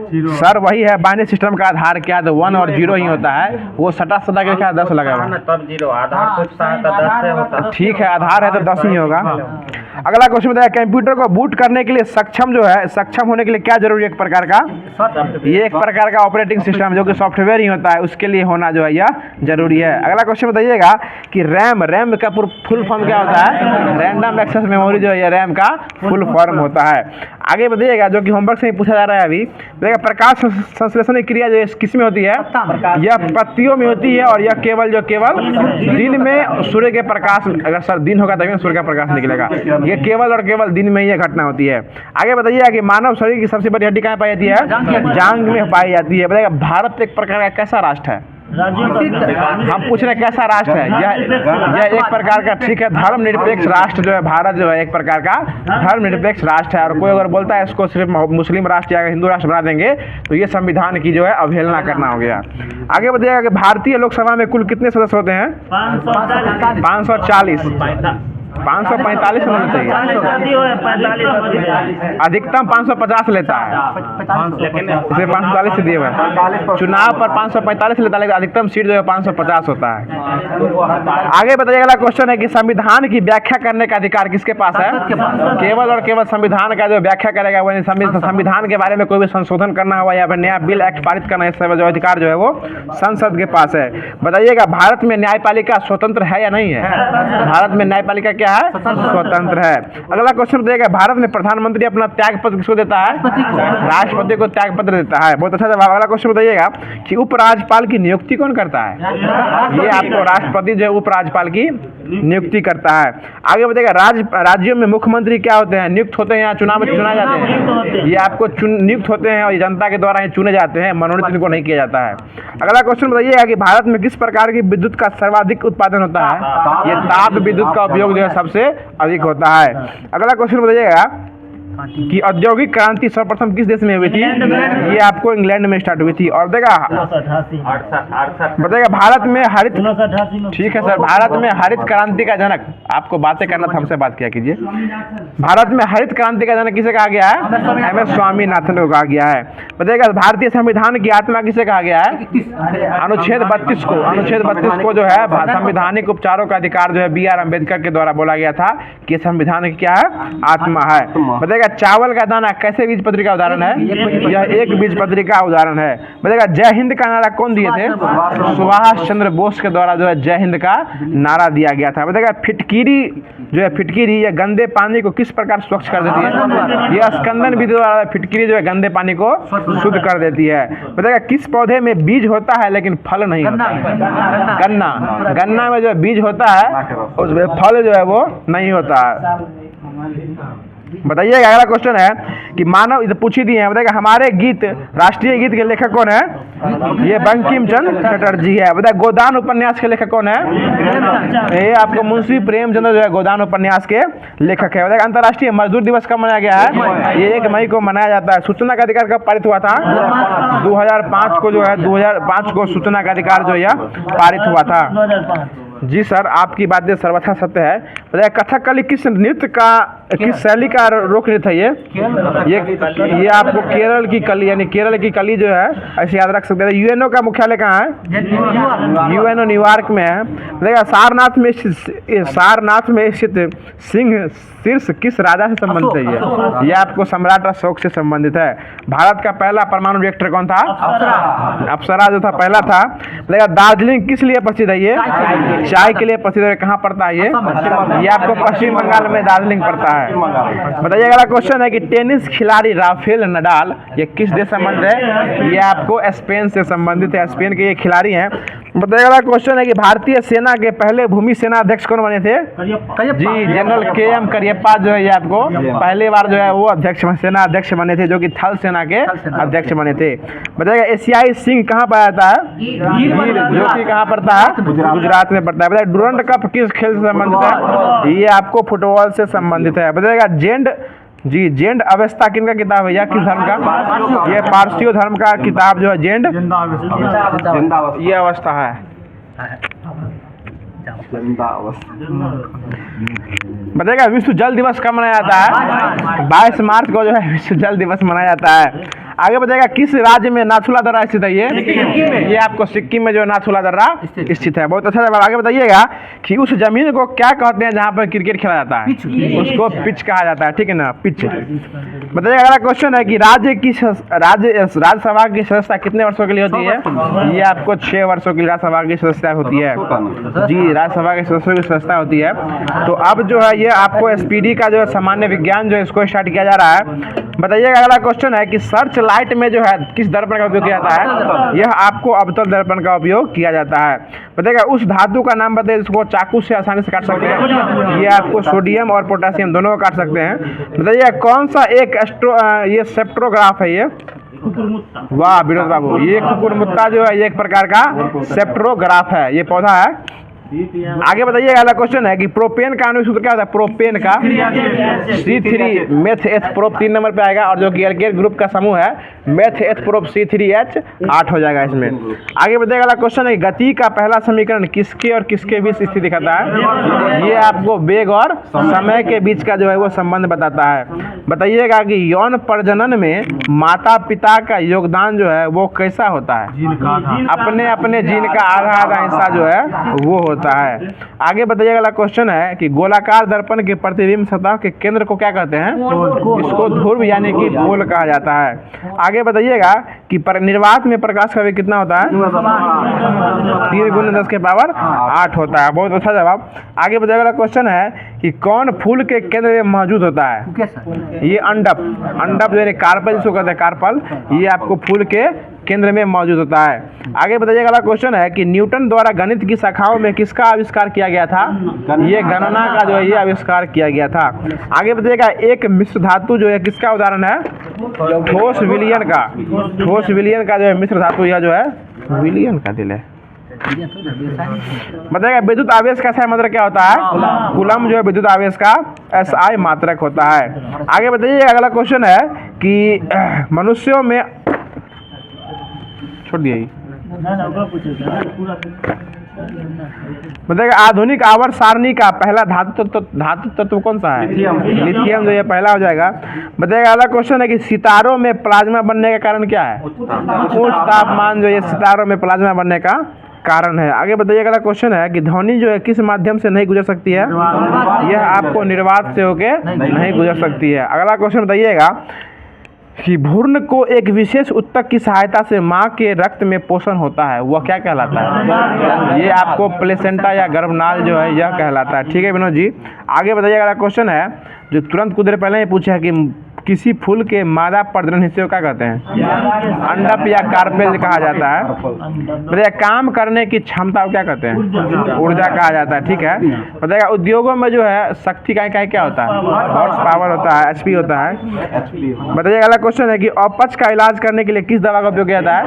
सर, वही है बाइनरी सिस्टम का आधार क्या है? तो 1 और 0 ही होता है, वो सटा के लिखा है 10 लगा हुआ। तब 0 आधार कुछ सा है तो 10 से होता है। ठीक है, आधार है तो 10 ही होगा। अगला क्वेश्चन बताया कंप्यूटर को बूट करने के लिए सक्षम होने के लिए क्या जरूरी है? एक प्रकार का ये एक प्रकार का ऑपरेटिंग सिस्टम जो कि सॉफ्टवेयर ही होता है, उसके लिए होना जो है यह जरूरी है। अगला क्वेश्चन बताइएगा कि रैम का फुल फॉर्म क्या होता है? रैंडम एक्सेस मेमोरी जो है रैम का फुल फॉर्म होता है। आगे बताइएगा जो कि होमवर्क से ही पूछा जा रहा है अभी, देखिएगा प्रकाश संश्लेषण की क्रिया जो किस में होती है? यह पत्तियों में होती है। और यह केवल दिन में सूर्य के प्रकाश, अगर सर दिन होगा तभी सूर्य का प्रकाश निकलेगा, ये केवल और केवल दिन में यह घटना होती है। आगे बताइए कि मानव शरीर की सबसे बड़ी हड्डी कहाँ पाई जाती है? जांघ में पाई जाती है। बताइएगा भारत एक प्रकार का कैसा राष्ट्र है? हम पूछ रहे हैं कैसा राष्ट्र है? यह एक प्रकार का, ठीक है, धर्मनिरपेक्ष राष्ट्र जो है भारत जो है एक प्रकार का धर्मनिरपेक्ष राष्ट्र है। और कोई अगर बोलता है इसको सिर्फ मुस्लिम राष्ट्र या हिंदू राष्ट्र बना देंगे तो ये संविधान की जो है अवहेलना करना हो गया। आगे बताइएगा कि भारतीय लोकसभा में कुल कितने सदस्य होते हैं? 540 545 होना चाहिए, अधिकतम 550 लेता है, इसे 540 से दिए हुए। चुनाव पर 545 लेता है, लेकिन अधिकतम सीट जो है 550 होता है। आगे बताइए अगला क्वेश्चन है कि संविधान की व्याख्या करने का अधिकार किसके पास है? केवल और केवल संविधान का जो व्याख्या करेगा वो, संविधान के बारे में कोई भी संशोधन करना हुआ या फिर नया बिल एक्ट पारित करना, इस जो अधिकार जो है वो संसद के पास है। बताइएगा भारत में न्यायपालिका स्वतंत्र है या नहीं है? भारत में न्यायपालिका क्या है? स्वतंत्र है। अगला क्वेश्चन बताइएगा भारत में प्रधानमंत्री अपना त्याग पत्र किसको देता है? राष्ट्रपति को त्याग पत्र देता है। बहुत अच्छा जवाब। अगला क्वेश्चन बताइएगा कि उपराज्यपाल की नियुक्ति कौन करता है? ये आपको राष्ट्रपति जो है उपराज्यपाल की नियुक्ति करता है। आगे बताइएगा राज्यों में मुख्यमंत्री क्या होते हैं? नियुक्त होते हैं या चुनाव में चुना जाते हैं? ये आपको नियुक्त होते हैं और ये जनता के द्वारा ही चुने जाते हैं, मनोनीत इनको नहीं किया जाता है। अगला क्वेश्चन बताइएगा कि भारत में किस प्रकार की विद्युत का सर्वाधिक उत्पादन होता है? ये ताप विद्युत का उपयोग जो है सबसे अधिक होता है। अगला क्वेश्चन बताइएगा कि औद्योगिक क्रांति सर्वप्रथम किस देश में हुई थी? ये आपको इंग्लैंड में स्टार्ट हुई थी। और देखा बताइएगा भारत में हरित, ठीक है सर, भारत में हरित क्रांति का जनक, आपको बातें करना था, हमसे बात किया कीजिए। भारत में हरित क्रांति का जनक किसे कहा गया है? एम एस स्वामीनाथन को कहा गया है। बताइएगा भारतीय संविधान की आत्मा किसे कहा गया है? अनुच्छेद 32 को। अनुच्छेद 32 को जो है संवैधानिक उपचारों का अधिकार जो है बी आर अम्बेडकर के द्वारा बोला गया था कि संविधान की क्या है? आत्मा है। बताइएगा बताइएगा चावल का दाना कैसे बीज पत्री का उदाहरण है? यह एक बीज पत्री का उदाहरण है। बताइएगा जय हिंद का नारा कौन दिए थे? सुभाष चंद्र बोस के द्वारा जो है जय हिंद का नारा दिया गया था। बताइएगा फिटकीरी जो है, फिटकीरी या गंदे पानी को किस प्रकार स्वच्छ कर देती है? यह स्कंदन विधि द्वारा फिटकीरी जो है गंदे पानी को शुद्ध कर देती है। बताइएगा किस पौधे में बीज होता है लेकिन फल नहीं होता है? गन्ना। गन्ना में जो बीज होता है उसमें फल जो है वो नहीं होता है। बताइएगा अगला क्वेश्चन है कि मानव, इधर पूछ ही दिए हैं। बताइएगा हमारे गीत, राष्ट्रीय गीत के लेखक कौन है? ये बंकिम चंद्र चटर्जी है। बताइए गोदान उपन्यास के लेखक कौन है? ये आपको मुंशी प्रेमचंद्र जो है गोदान उपन्यास के लेखक है। बताइए अंतर्राष्ट्रीय मजदूर दिवस कब मनाया गया है? ये 1 मई को मनाया जाता है। सूचना का अधिकार कब पारित हुआ था? 2005 को जो है 2005 को सूचना का अधिकार जो है पारित हुआ था। जी सर, आपकी बातें सर्वथा सत्य है। बताइए कथकली किस नृत्य का, किस शैली का लोक नृत्य है? ये आपको केरल की कली, यानी केरल की कली जो है ऐसे याद रख सकते हैं। यूएनओ का मुख्यालय कहाँ है? यूएनओ न्यूयॉर्क में है। बताइएगा सारनाथ में स्थित सिंह शीर्ष किस राजा से संबंधित है? ये आपको सम्राट अशोक से संबंधित है। भारत का पहला परमाणु रिएक्टर कौन था? अप्सरा जो था पहला था। बताइएगा दार्जिलिंग किस लिए प्रसिद्ध है? ये चाय के लिए प्रसिद्ध है। कहाँ पड़ता है ये? आपको पश्चिम बंगाल में दार्जिलिंग पड़ता है। बताइए अगला क्वेश्चन है कि टेनिस खिलाड़ी राफेल नडाल ये किस देश से संबंधित है? ये आपको स्पेन से संबंधित है। स्पेन के ये खिलाड़ी हैं। बताइए अगला क्वेश्चन है कि भारतीय सेना के पहले भूमि सेना अध्यक्ष कौन बने थे? जी जनरल KM करियप्पा जो है ये आपको पहली बार जो है वो सेना अध्यक्ष बने थे, जो कि थल सेना के अध्यक्ष बने थे। बताइएगा एशियाई सिंह कहाँ पाया जाता है? जो कि कहाँ पड़ता है? गुजरात में पड़ता है। बताइए डुरंड कप किस खेल से संबंधित है? ये आपको फुटबॉल से संबंधित है। बताइएगा जेंड अवस्था किनका किताब है? या किस धर्म का? ये पारसियों धर्म का किताब जो है जेंड ये अवस्था है। बताइएगा विश्व जल दिवस कब मनाया जाता है? 22 मार्च को जो है विश्व जल दिवस मनाया जाता है। आगे बताइएगा किस राज्य में नाथुला दर्रा स्थित है? ये आपको सिक्किम में जो है नाथुला दर्रा स्थित है। बहुत अच्छा जवाब। आगे बताइएगा कि उस जमीन को क्या कहते हैं जहाँ पर क्रिकेट खेला जाता है? उसको पिच कहा जाता है, ठीक है ना, पिच। बताइएगा अगला क्वेश्चन है कि राज्यसभा की सदस्यता कितने वर्षों के लिए होती है? ये आपको 6 वर्षों की राज्यसभा की सदस्यता होती है। जी राज्यसभा के सदस्यों की सदस्यता होती है। तो अब जो है ये आपको SPD का जो है सामान्य विज्ञान जो है इसको स्टार्ट किया जा रहा है। बताइएगा अगला क्वेश्चन है कि सर्च लाइट में जो है किस दर्पण का उपयोग किया जाता है? यह आपको अवतल दर्पण का उपयोग किया जाता है। बताइएगा उस धातु का नाम बताइए जिसको चाकू से आसानी से काट सकते हैं? ये आपको सोडियम और पोटेशियम दोनों को काट सकते हैं। बताइए कौन सा एक ये सेप्ट्रोग्राफ है? ये वाह विनोद बाबू, ये कुकुरमुत्ता जो है ये एक प्रकार का सेप्ट्रोग्राफ है, ये पौधा है। आगे बताइए अगला क्वेश्चन है कि प्रोपेन का आणविक सूत्र क्या होता है? प्रोपेन का C3 मेथ एथ प्रोप 3 नंबर पे आएगा, और जो कि एल्केन ग्रुप का समूह है मेथ एथ प्रोप C3H 8 हो जाएगा इसमें। आगे बताइए अगला क्वेश्चन है गति का पहला समीकरण किसके और किसके बीच स्थिति दिखाता है? ये आपको वेग और समय के बीच का जो है वो संबंध बताता है। बताइएगा कि यौन प्रजनन में माता पिता का योगदान जो है वो कैसा होता है? अपने अपने जीन का आधा आधा हिस्सा जो है वो होता है। आगे बताइए अगला क्वेश्चन है कि गोलाकार दर्पण के प्रतिबिंब सतह के केंद्र को क्या कहते हैं? इसको ध्रुव यानी कि पोल कहा जाता है। आगे बताइएगा कि निर्वात में प्रकाश का वेग कितना होता है? 3 × 10 के पावर 8 होता है। बहुत अच्छा जवाब। आगे बताइए अगला क्वेश्चन है कि कौन फूल के केंद्र में मौजूद होता है? ये अंडप जो है कार्पल जिसको कहते हैं कार्पल, ये आपको फूल के केंद्र में मौजूद होता है। आगे बताइए अगला क्वेश्चन है कि न्यूटन द्वारा गणित की शाखाओं में किसका आविष्कार किया गया था? ये गणना का जो है ये आविष्कार किया गया था। आगे बताइएगा एक मिश्र धातु जो है किसका उदाहरण है? ठोस विलयन का। ठोस विलयन का जो है मिश्र धातु यह जो है विलयन का दिल है। बताइएगा विद्युत आवेश का SI मात्रक क्या होता है? कूलम जो है विद्युत आवेश का SI मात्रक होता है। आगे बताइए अगला क्वेश्चन है कि मनुष्यों में छोड़ दिए बताइएगा आधुनिक आवर्त सारणी का पहला धातु तत्व कौन सा है? लिथियम जो ये पहला हो जाएगा। बताइएगा अगला क्वेश्चन है कि सितारों में प्लाज्मा बनने का कारण क्या है? उच्च तापमान जो ये सितारों में प्लाज्मा बनने का कारण है। आगे बताइए, अगला क्वेश्चन है कि ध्वनि जो है किस माध्यम से नहीं गुजर सकती है? यह आपको निर्वात से होके नहीं गुजर सकती है। अगला क्वेश्चन बताइएगा कि भ्रूण को एक विशेष ऊतक की सहायता से माँ के रक्त में पोषण होता है, वह क्या कहलाता है? ये आपको प्लेसेंटा या गर्भनाल जो है यह कहलाता है। ठीक है विनोद जी, आगे बताइए, अगला क्वेश्चन है जो तुरंत कुछ देर पहले ही पूछा है कि किसी फूल के मादा प्रजनन हिस्से को क्या कहते हैं? अंडप या कार्पेल कहा जाता है। बताइए, काम करने की क्षमता को क्या कहते हैं? ऊर्जा कहा जाता है। ठीक है, बताइएगा उद्योगों में जो है शक्ति का क्या होता है? हॉर्स पावर होता है, HP होता है। बताइए, अगला क्वेश्चन है कि अपच का इलाज करने के लिए किस दवा का उपयोग किया जाता है?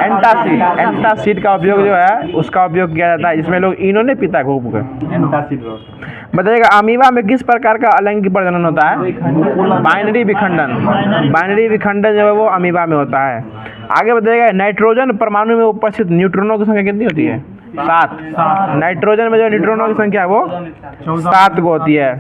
एंटासिड। एंटासिड का उपयोग जो है उसका उपयोग किया जाता है, इसमें लोग इन्होंने पीता है घूम कर। बताइएगा अमीबा में किस प्रकार का अलैंगिक प्रजनन होता है? बाइनरी विखंडन। बाइनरी विखंडन जो है वो अमीबा में होता है। आगे बताइएगा नाइट्रोजन परमाणु में उपस्थित न्यूट्रॉनों की संख्या कितनी होती है? 7। नाइट्रोजन में जो न्यूट्रॉनों की संख्या है वो 7 को होती है।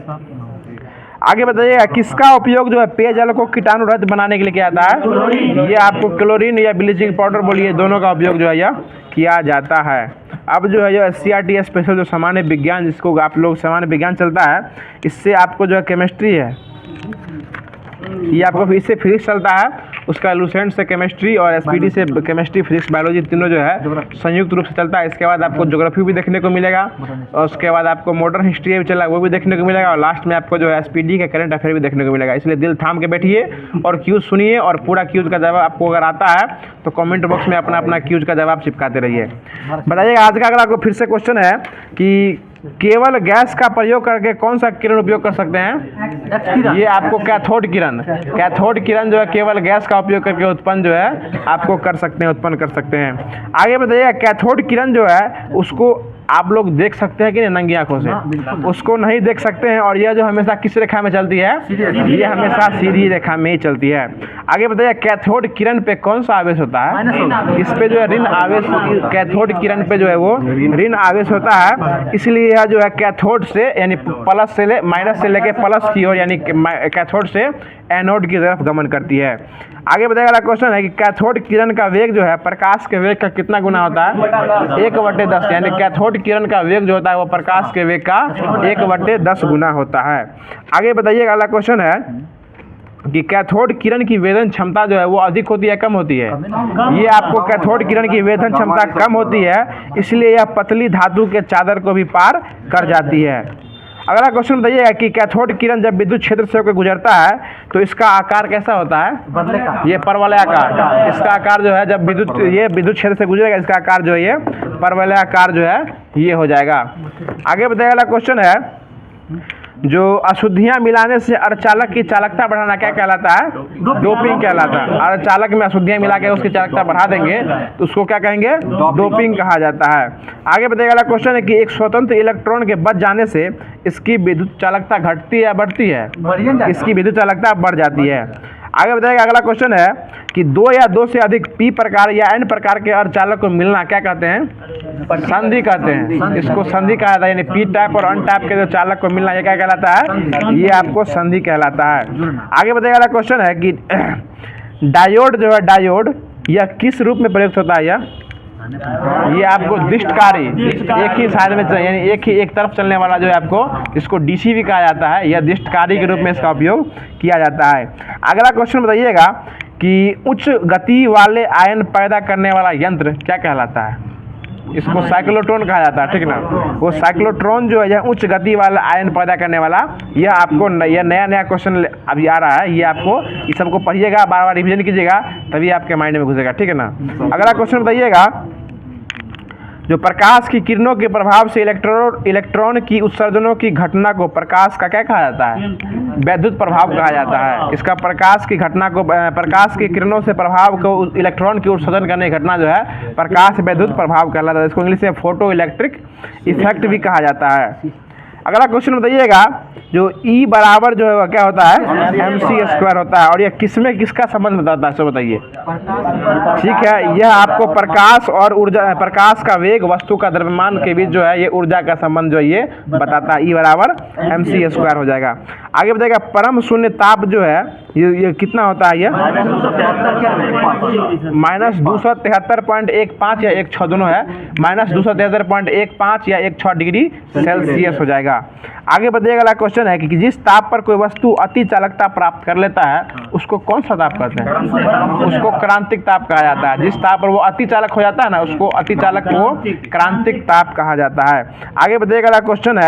आगे बताइएगा किसका उपयोग जो है पेयजल को कीटाणु रहित बनाने के लिए किया जाता है? ये आपको क्लोरीन या ब्लीचिंग पाउडर बोलिए, दोनों का उपयोग जो है यह किया जाता है। अब जो है जो SCRT स्पेशल जो सामान्य विज्ञान, जिसको आप लोग सामान्य विज्ञान चलता है, इससे आपको जो है केमिस्ट्री है ये आपको इससे फिजिक्स चलता है, उसका लूसेंट से केमिस्ट्री और SPD से केमिस्ट्री, फिजिक्स, बायोलॉजी तीनों जो है संयुक्त रूप से चलता है। इसके बाद आपको ज्योग्राफी भी देखने को मिलेगा और उसके बाद आपको मॉडर्न हिस्ट्री भी चला वो भी देखने को मिलेगा और लास्ट में आपको जो है SPD का करंट अफेयर भी देखने को मिलेगा। इसलिए दिल थाम के बैठिए और क्यूज सुनिए और पूरा क्यूज का जवाब आपको अगर आता है तो कमेंट बॉक्स में अपना अपना क्यूज का जवाब चिपकाते रहिए। बताइएगा आज का अगर आपको फिर से क्वेश्चन है कि केवल गैस का प्रयोग करके कौन सा किरण उपयोग कर सकते हैं? ये आपको कैथोड किरण। कैथोड किरण जो है केवल गैस का उपयोग करके उत्पन्न जो है आपको कर सकते हैं, उत्पन्न कर सकते हैं। आगे बताइए, कैथोड किरण जो है उसको आप लोग देख सकते हैं कि नहीं नंगी आंखों से? उसको नहीं देख सकते हैं और यह जो हमेशा किस रेखा में चलती है? ये हमेशा सीधी रेखा में ही चलती है। आगे बताइए, कैथोड किरण पे कौन सा आवेश होता है? इस पे जो है ऋण आवेश, कैथोड किरण पे जो है वो ऋण आवेश होता है, इसलिए यह जो है कैथोड से यानी प्लस से माइनस से लेके प्लस की ओर यानी कैथोड से एनोड की तरफ गमन करती है। आगे बताइए, अगला क्वेश्चन है कि कैथोड किरण का वेग जो है प्रकाश के वेग का कितना गुना होता है? 1/10। यानी कैथोड किरण का वेग जो होता है वो प्रकाश के वेग का 1/10 गुना होता है। आगे बताइए, अगला क्वेश्चन है कि कैथोड किरण की वेदन क्षमता जो है वो अधिक होती है, कम होती है? ये आपको कैथोड किरण की वेदन क्षमता कम होती है, इसलिए यह पतली धातु के चादर को भी पार कर जाती है। अगला क्वेश्चन बताइएगा कि कैथोड किरण जब विद्युत क्षेत्र से होकर गुजरता है तो इसका आकार कैसा होता है? ये परवलयाकार। इसका आकार जो है जब विद्युत क्षेत्र से गुजरेगा इसका आकार जो है ये परवलयाकार जो है ये हो जाएगा। आगे बताइए, अगला क्वेश्चन है जो अशुद्धियां मिलाने से अर्धचालक की चालकता बढ़ाना क्या कहलाता है? डोपिंग कहलाता है। अर्धचालक में अशुद्धियां मिला के उसकी चालकता बढ़ा देंगे तो उसको क्या कहेंगे? डोपिंग कहा जाता है। आगे बताइएगा, अगला क्वेश्चन है कि एक स्वतंत्र इलेक्ट्रॉन के बच जाने से इसकी विद्युत चालकता घटती है या बढ़ती है? इसकी विद्युत चालकता बढ़ जाती है। आगे बताइएगा, अगला क्वेश्चन है कि 2 या 2 से अधिक P प्रकार या N प्रकार के अर्धचालक को मिलना क्या कहते हैं? संधि कहते हैं। इसको संधि कहा जाता है, यानी P टाइप और N टाइप के जो चालक को मिलना ये क्या कहलाता है? ये आपको संधि कहलाता है। आगे बताइएगा, अगला क्वेश्चन है कि डायोड जो है डायोड यह किस रूप में प्रयुक्त होता है? ये आपको दिष्टकारी, एक ही साइड में यानी एक तरफ चलने वाला जो है आपको इसको DC भी कहा जाता है। यह दिष्टकारी के रूप में इसका उपयोग किया जाता है। अगला क्वेश्चन बताइएगा कि उच्च गति वाले आयन पैदा करने वाला यंत्र क्या कहलाता है? इसको साइक्लोट्रॉन कहा जाता है, ठीक ना? वो साइक्लोट्रॉन जो है यह उच्च गति वाला आयन पैदा करने वाला, यह आपको यह नया क्वेश्चन अभी आ रहा है, ये आपको इस सबको पढ़िएगा, बार बार रिवीजन कीजिएगा तभी आपके माइंड में घुसेगा, ठीक है ना? अगला क्वेश्चन बताइएगा, जो प्रकाश की किरणों के प्रभाव से इलेक्ट्रॉन की उत्सर्जनों की घटना को प्रकाश का क्या कहा जाता है? वैद्युत प्रभाव कहा जाता है। इसका प्रकाश की घटना को, प्रकाश की किरणों से प्रभाव को इलेक्ट्रॉन की उत्सर्जन करने की घटना जो है प्रकाश वैद्युत प्रभाव कहलाता है। इसको इंग्लिश में फोटो इलेक्ट्रिक इफेक्ट भी कहा जाता है। अगला क्वेश्चन बताइएगा, जो E बराबर जो है वह क्या होता है? mc² होता है। और यह किसमें किसका संबंध बताता है, सो बताइए। ठीक है, यह आपको प्रकाश और ऊर्जा, प्रकाश का वेग वस्तु का द्रव्यमान के बीच जो है ये ऊर्जा का संबंध जो है ये बताता है। E बराबर mc² हो जाएगा। आगे बताइएगा, परम शून्य ताप जो है ये कितना होता है ये -273.15 या 16 दोनों है, -273.15 या 16 डिग्री सेल्सियस हो जाएगा। आगे बढ़िएगा। अगला क्वेश्चन है कि जिस ताप पर कोई वस्तु अति चालकता प्राप्त कर लेता है उसको कौन सा ताप कहते हैं? उसको क्रांतिक ताप कहा जाता है। जिस ताप पर वो अति चालक हो जाता है ना, उसको अति चालक को क्रांतिक ताप कहा जाता है। आगे बढ़िएगा। अगला क्वेश्चन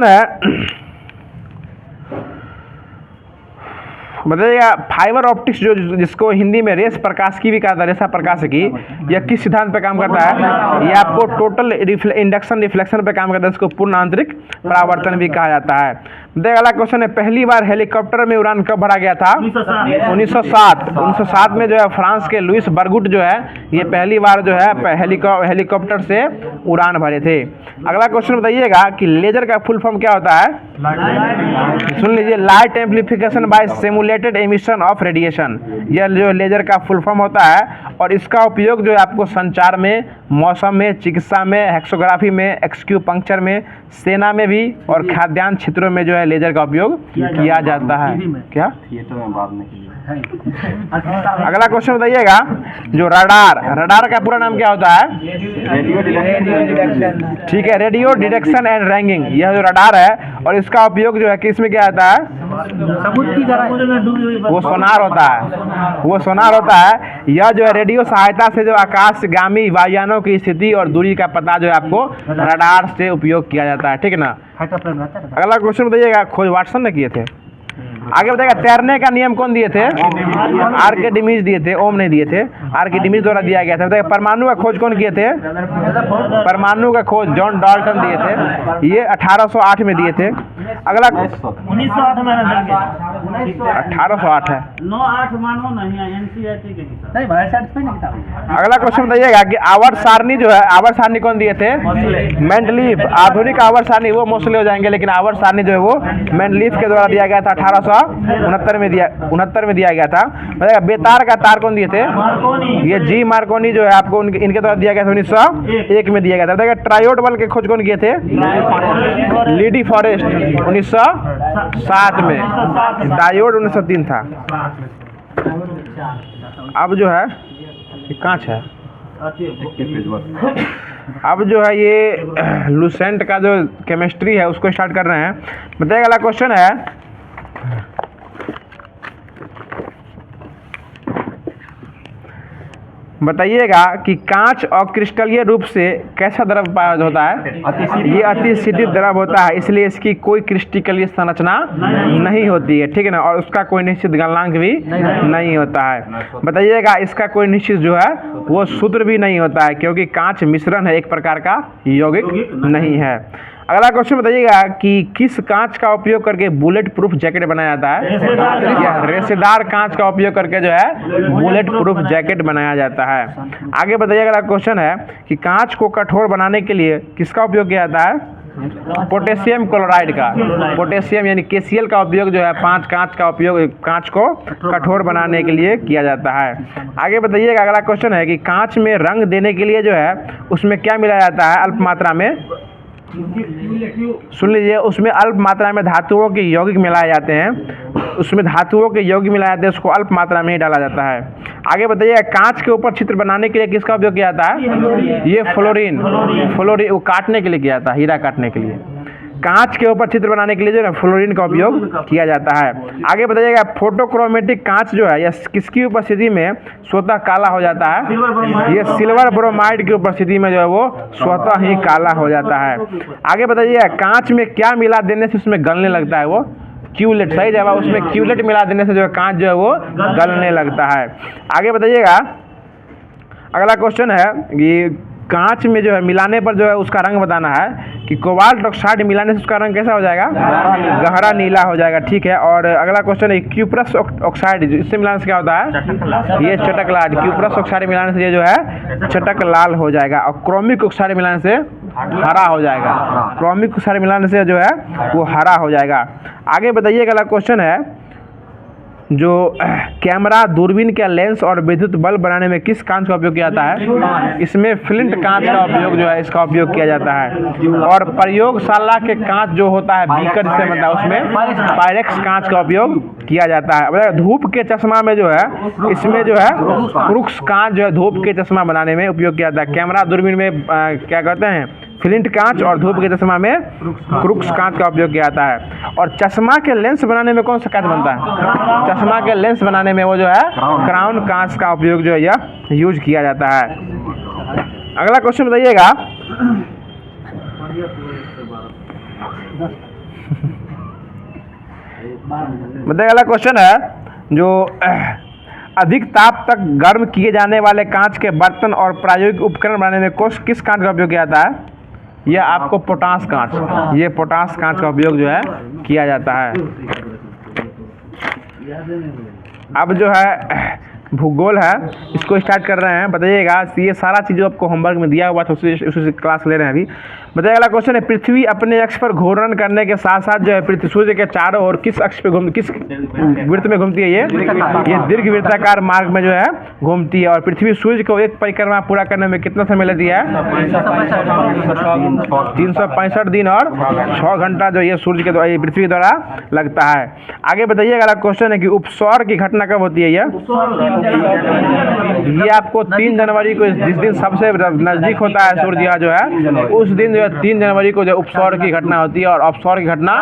है बताइएगा फाइबर ऑप्टिक्स जो जिसको हिंदी में रेस प्रकाश की भी कहा जाता है, रेशा प्रकाश की, यह किस सिद्धांत पे काम करता है? ये आपको टोटल इंडक्शन रिफ्लेक्शन पे काम करता है, इसको पूर्ण आंतरिक परावर्तन भी कहा जाता है। देखिए अगला क्वेश्चन है पहली बार हेलीकॉप्टर में उड़ान कब भरा गया था? 1907 में जो है फ्रांस के लुइस बरगुट जो है ये पहली बार जो है हेलीकॉप्टर से उड़ान भरे थे। अगला क्वेश्चन बताइएगा कि लेजर का फुल फॉर्म क्या होता है? सुन लीजिए, light amplification by simulated emission of radiation, यह जो लेजर का फुल फॉर्म होता है और इसका उपयोग जो है आपको संचार में, मौसम में, चिकित्सा में, हेक्सोग्राफी में, एक्सक्यूपंक्चर में, सेना में भी और खाद्यान्न क्षेत्रों में जो है लेजर का उपयोग किया जाता है। क्या थिएटर में बांधने के लिए। अगला क्वेश्चन बताइएगा जो रडार का पूरा नाम क्या होता है? ठीक है, रेडियो डिटेक्शन एंड रैंगिंग, यह जो रडार है और इसका उपयोग जो है किस में किया जाता है? वो सोनार होता है। यह जो है रेडियो सहायता से जो आकाशगामी वायुयानों की स्थिति और दूरी का पता जो है आपको रडार से उपयोग किया जाता है। ठीक है ना। अगला क्वेश्चन बताइएगा खोज वाटसन ने किए थे। आगे बताइएगा तैरने का नियम कौन दिए थे? आर्किमिडीज दिए थे, ओम नहीं दिए थे, आर्किमिडीज द्वारा दिया गया था। बताइए परमाणु का खोज कौन किए थे? परमाणु का खोज जॉन डाल्टन दिए थे, ये 1808 में दिए थे। अगला 1908 में 1808 है। 98 मानो नहीं है एनसीईआरटी के नहीं भाई साहब पे नहीं किताब। अगला क्वेश्चन बताइएगा कि आवर्त सारणी जो है, आवर्त सारणी कौन दिए थे? मेंडलीफ। आधुनिक आवर्त सारणी वो मोस्टली हो जाएंगे, लेकिन आवर्त सारणी जो है वो मेंडलीफ के द्वारा दिया गया था, 1869 में दिया गया था। बताइएगा बेतार का तार कौन दिए थे? ये जी मार्कोनी जो है आपको इनके द्वारा दिया गया था, 1901 में दिया गया था। बताइएगा ट्रायोड बल के खोज कौन किए थे? लीडी फॉरेस्ट 1907 में, डायोड 1903 था। अब जो है ये कांच है, अब जो है ये लूसेंट का जो केमिस्ट्री है उसको स्टार्ट कर रहे हैं। बताइएगा अगला क्वेश्चन है बताइएगा कि कांच अक्रिस्टलीय रूप से कैसा द्रव पाया होता है? ये अतिशीतित द्रव होता है, इसलिए इसकी कोई क्रिस्टलीय संरचना नहीं होती है। ठीक है ना, और उसका कोई निश्चित गलनांक भी नहीं होता है। बताइएगा इसका कोई निश्चित जो है वो सूत्र भी नहीं होता है, क्योंकि कांच मिश्रण है, एक प्रकार का यौगिक नहीं है। अगला क्वेश्चन बताइएगा कि किस कांच का उपयोग करके बुलेट प्रूफ जैकेट बनाया जाता है? रेशेदार कांच का उपयोग करके जो है बुलेट प्रूफ जैकेट बनाया जाता है। आगे बताइएगा अगला क्वेश्चन है कि कांच को कठोर बनाने के लिए किसका उपयोग किया जाता है? पोटेशियम क्लोराइड का, पोटेशियम यानी KCl का उपयोग जो है कांच का उपयोग कांच को कठोर बनाने के लिए किया जाता है। आगे बताइएगा अगला क्वेश्चन है कि कांच में रंग देने के लिए जो है उसमें क्या मिलाया जाता है अल्प मात्रा में? सुन लीजिए, उसमें अल्प मात्रा में धातुओं के यौगिक मिलाए जाते हैं, उसमें धातुओं के यौगिक मिलाए जाते हैं, उसको अल्प मात्रा में ही डाला जाता है। आगे बताइए कांच के ऊपर चित्र बनाने के लिए किसका उपयोग किया जाता है? ये फ्लोरीन वो काटने के लिए किया जाता है, हीरा काटने के लिए। कांच के ऊपर चित्र बनाने के लिए जो है फ्लोरीन का उपयोग किया जाता है। आगे बताइएगा फोटोक्रोमेटिक कांच जो है यह किसकी उपस्थिति में स्वतः काला हो जाता है? ये सिल्वर ब्रोमाइड की उपस्थिति में जो है वो स्वतः ही काला हो जाता है। आगे बताइएगा कांच में क्या मिला देने से उसमें गलने लगता है? वो क्यूलेट, सही जवाब। उसमें क्यूलेट मिला देने से जो है कांच जो है वो गलने लगता है। आगे बताइएगा अगला क्वेश्चन है कि कांच में जो है मिलाने पर जो है उसका रंग बताना है कि कोबाल्ट ऑक्साइड मिलाने से उसका रंग कैसा हो जाएगा? गहरा नीला हो जाएगा। ठीक है, और अगला क्वेश्चन है क्यूप्रस ऑक्साइड इससे मिलाने से क्या होता है? ये चटक लाल। क्यूप्रस ऑक्साइड मिलाने से ये जो है चटक लाल हो जाएगा, और क्रोमिक ऑक्साइड मिलाने से हरा हो जाएगा। क्रोमिक ऑक्साइड मिलाने से जो है वो हरा हो जाएगा। आगे बताइए अगला क्वेश्चन है जो कैमरा, दूरबीन के लेंस और विद्युत बल्ब बनाने में किस कांच का उपयोग किया जाता है? इसमें फ्लिंट कांच का उपयोग जो है इसका उपयोग किया जाता है। और प्रयोगशाला के कांच जो होता है बीकर से मतलब उसमें पायरेक्स कांच का उपयोग किया जाता है। मतलब धूप के चश्मा में जो है इसमें जो है क्रूक्स कांच जो है धूप के चश्मा बनाने में उपयोग किया जाता है। कैमरा, दूरबीन में क्या कहते हैं फ्लिंट कांच और धूप के चश्मा में क्रूक्स कांच का उपयोग किया जाता है। और चश्मा के लेंस बनाने में कौन सा कांच बनता है? चश्मा के लेंस बनाने में वो जो है क्राउन कांच का उपयोग जो है यह यूज किया जाता है। अगला क्वेश्चन बताइएगा। बताइए, अगला क्वेश्चन है जो अधिक ताप तक गर्म किए जाने वाले कांच के बर्तन और प्रायोगिक उपकरण बनाने में किस कांच का उपयोग किया जाता है? यह आपको पोटास कांच, ये पोटास कांच का उपयोग जो है किया जाता है। अब जो है भूगोल है, इसको स्टार्ट कर रहे हैं। बताइएगा, ये सारा चीज़ जो आपको होमवर्क में दिया हुआ था उसी क्लास ले रहे हैं अभी। बताइए, अगला क्वेश्चन है पृथ्वी अपने अक्ष पर घूर्णन करने के साथ साथ जो है पृथ्वी सूर्य के चारों ओर किस अक्ष पे किस वृत्त में घूमती है? ये दीर्घ वृत्ताकार मार्ग में जो है घूमती है। और पृथ्वी सूर्य को एक परिक्रमा पूरा करने में कितना समय लेती है? 365 दिन और 6 घंटा जो ये सूर्य के पृथ्वी द्वारा लगता है। आगे बताइए, अगला क्वेश्चन है कि उपसौर की घटना कब होती है? ये आपको 3 जनवरी को, जिस दिन सबसे नजदीक होता है सूर्य जो है उस दिन जो है 3 जनवरी को जो उपसौर की घटना होती है। और अपसौर की घटना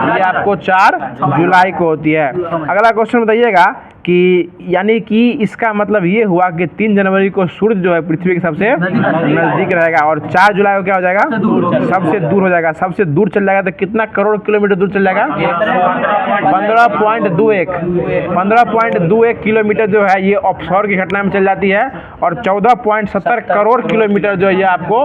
ये आपको 4 जुलाई को होती है। अगला क्वेश्चन बताइएगा कि यानी कि इसका मतलब ये हुआ कि 3 जनवरी को सूर्य जो है पृथ्वी के सबसे नजदीक रहेगा और 4 जुलाई को क्या हो जाएगा? सबसे दूर हो जाएगा। सबसे दूर चल जाएगा तो कितना करोड़ किलोमीटर दूर चल जाएगा? 15.21 किलोमीटर जो है ये अपसौर की घटना में चल जाती है। और 14.70 करोड़ किलोमीटर जो है ये आपको